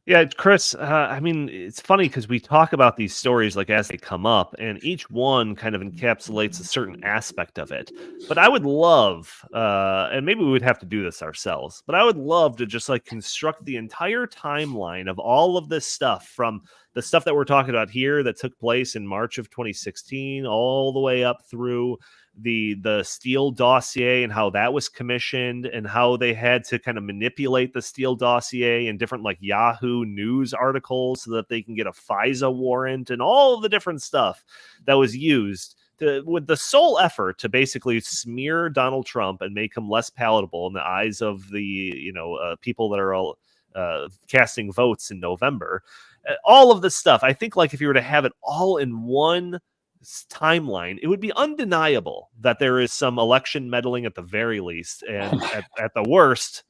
Yeah, Chris, it's funny because we talk about these stories like as they come up, and each one kind of encapsulates a certain aspect of it. But I would love, and maybe we would have to do this ourselves, but I would love to just like construct the entire timeline of all of this stuff, from the stuff that we're talking about here that took place in March of 2016 all the way up through the Steele dossier and how that was commissioned and how they had to kind of manipulate the Steele dossier and different like Yahoo News articles so that they can get a FISA warrant and all of the different stuff that was used with the sole effort to basically smear Donald Trump and make him less palatable in the eyes of the people that are all casting votes in November. All of this stuff, I think, like if you were to have it all in one timeline, it would be undeniable that there is some election meddling at the very least, and at the worst,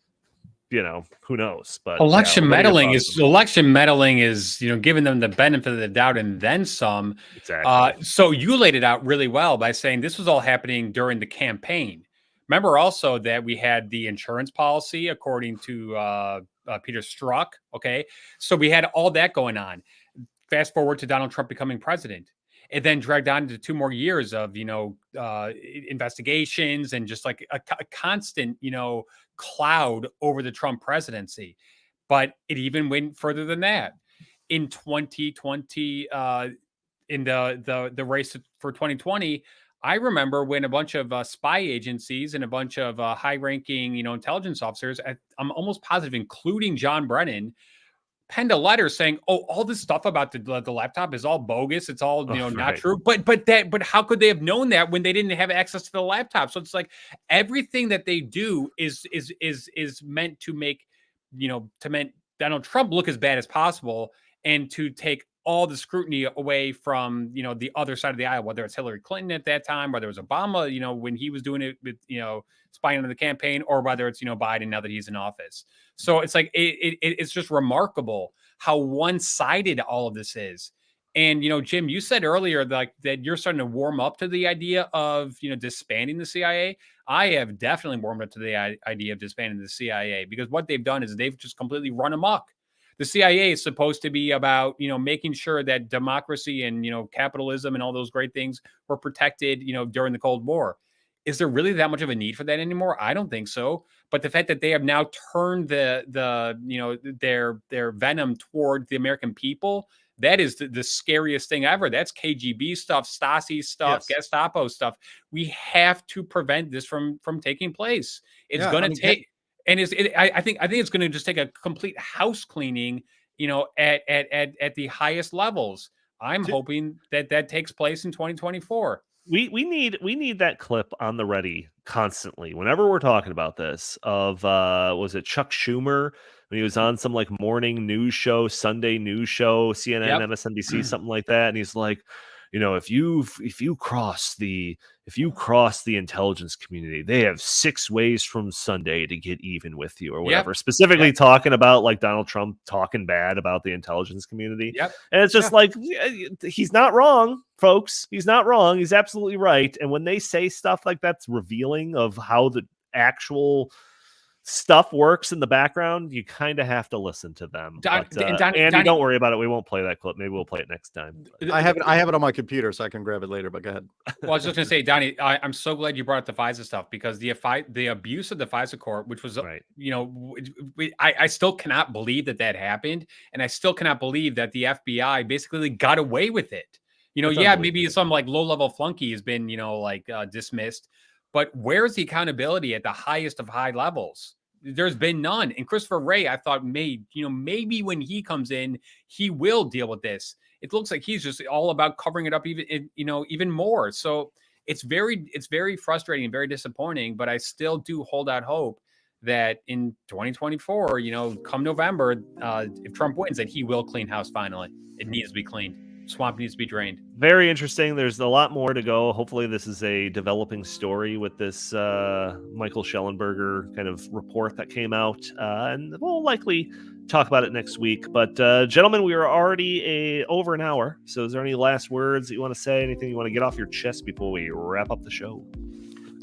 who knows? But election meddling is giving them the benefit of the doubt and then some. Exactly. So you laid it out really well by saying this was all happening during the campaign. Remember also that we had the insurance policy, according to Peter Strzok. Okay, so we had all that going on. Fast forward to Donald Trump becoming president. It then dragged on into 2 more years of, investigations and just like a constant, cloud over the Trump presidency. But it even went further than that. In 2020, in the race for 2020, I remember when a bunch of spy agencies and a bunch of high-ranking, intelligence officers, I'm almost positive, including John Brennan, penned a letter saying, "Oh, all this stuff about the laptop is all bogus. It's all not true." But how could they have known that when they didn't have access to the laptop? So it's like everything that they do is meant to make Donald Trump look as bad as possible and to take all the scrutiny away from the other side of the aisle, whether it's Hillary Clinton at that time, whether it was Obama, when he was doing it with spying on the campaign, or whether it's Biden now that he's in office. So it's like it's just remarkable how one-sided all of this is. And Jim, you said earlier that you're starting to warm up to the idea of disbanding the CIA. I have definitely warmed up to the idea of disbanding the CIA, because what they've done is they've just completely run amok. The CIA is supposed to be about, making sure that democracy and, capitalism and all those great things were protected, during the Cold War. Is there really that much of a need for that anymore? I don't think so. But the fact that they have now turned their venom toward the American people, that is the scariest thing ever. That's KGB stuff, Stasi stuff, yes. Gestapo stuff. We have to prevent this from taking place. It's going to take. And I think it's going to just take a complete house cleaning, at the highest levels. I'm hoping that takes place in 2024. we need that clip on the ready constantly whenever we're talking about this. Of was it Chuck Schumer when he was on some like morning news show, Sunday news show, CNN, Yep. MSNBC, something like that, and he's like, if you cross the intelligence community, they have 6 ways from Sunday to get even with you or whatever. Yep. Specifically talking about like Donald Trump talking bad about the intelligence community. Yep. And it's just like, he's not wrong, folks. He's not wrong. He's absolutely right. And when they say stuff like that's revealing of how the actual stuff works in the background, you kind of have to listen to them. Andy, don't worry about it. We won't play that clip. Maybe we'll play it next time. I have it on my computer, so I can grab it later. But go ahead. Well, I was just going to say, Donnie, I'm so glad you brought up the FISA stuff, because the abuse of the FISA court, which was, right. I still cannot believe that happened, and I still cannot believe that the FBI basically got away with it. Maybe some like low-level flunky has been, dismissed, but where's the accountability at the highest of high levels? There's been none. And Christopher Wray, I thought, maybe when he comes in, he will deal with this. It looks like he's just all about covering it up even more. So it's very frustrating and very disappointing, but I still do hold out hope that in 2024, come November, if Trump wins, that he will clean house finally. It needs to be cleaned. Swamp needs to be drained. Very interesting. There's a lot more to go. Hopefully this is a developing story with this Michael Schellenberger kind of report that came out, and we'll likely talk about it next week. But gentlemen, we are already over an hour, so is there any last words that you want to say, anything you want to get off your chest before we wrap up the show?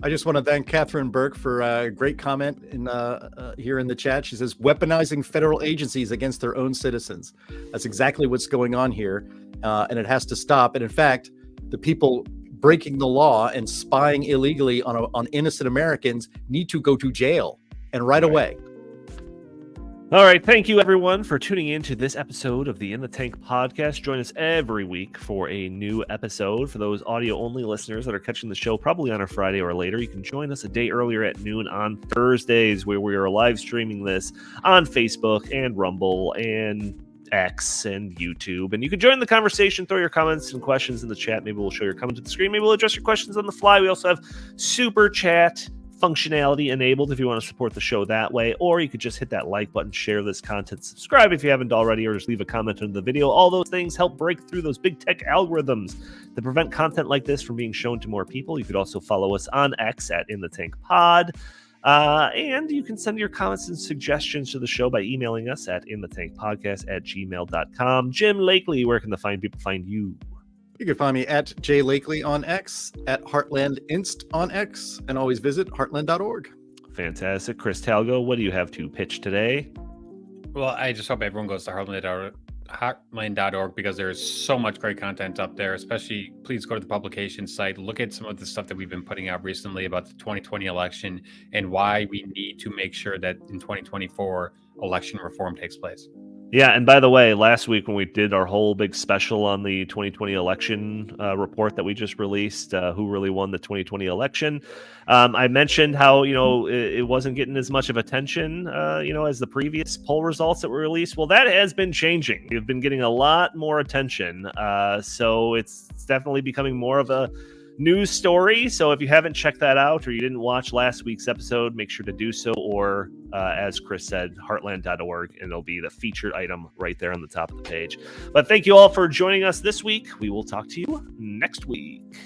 I just want to thank Catherine Burke for a great comment here in the chat. She says, weaponizing federal agencies against their own citizens. That's exactly what's going on here, and it has to stop. And in fact, the people breaking the law and spying illegally on innocent Americans need to go to jail, and right away. All right. Thank you, everyone, for tuning in to this episode of the In the Tank podcast. Join us every week for a new episode. For those audio-only listeners that are catching the show probably on a Friday or later, you can join us a day earlier at noon on Thursdays, where we are live streaming this on Facebook and Rumble and X and YouTube. And you can join the conversation, throw your comments and questions in the chat. Maybe we'll show your comment to the screen. Maybe we'll address your questions on the fly. We also have super chat functionality enabled if you want to support the show that way, or you could just hit that like button, share this content, subscribe if you haven't already, or just leave a comment under the video. All those things help break through those big tech algorithms that prevent content like this from being shown to more people. You could also follow us on X at In the Tank Pod. And you can send your comments and suggestions to the show by emailing us at inthethankpodcast@gmail.com. Jim Lakely, where can the fine people find you? You can find me at J Lakely on X, at Heartland Inst on X, and always visit heartland.org. Fantastic. Chris Talgo, what do you have to pitch today? Well, I just hope everyone goes to heartland.org, because there's so much great content up there. Especially, please go to the publication site, look at some of the stuff that we've been putting out recently about the 2020 election and why we need to make sure that in 2024 election reform takes place. Yeah, and by the way, last week when we did our whole big special on the 2020 election report that we just released, who really won the 2020 election, I mentioned how, it wasn't getting as much of attention, as the previous poll results that were released. Well, that has been changing. We've been getting a lot more attention. So it's definitely becoming more of a news story. So if you haven't checked that out, or you didn't watch last week's episode, make sure to do so, or as Chris said, heartland.org, and it'll be the featured item right there on the top of the page. But thank you all for joining us this week. We will talk to you next week.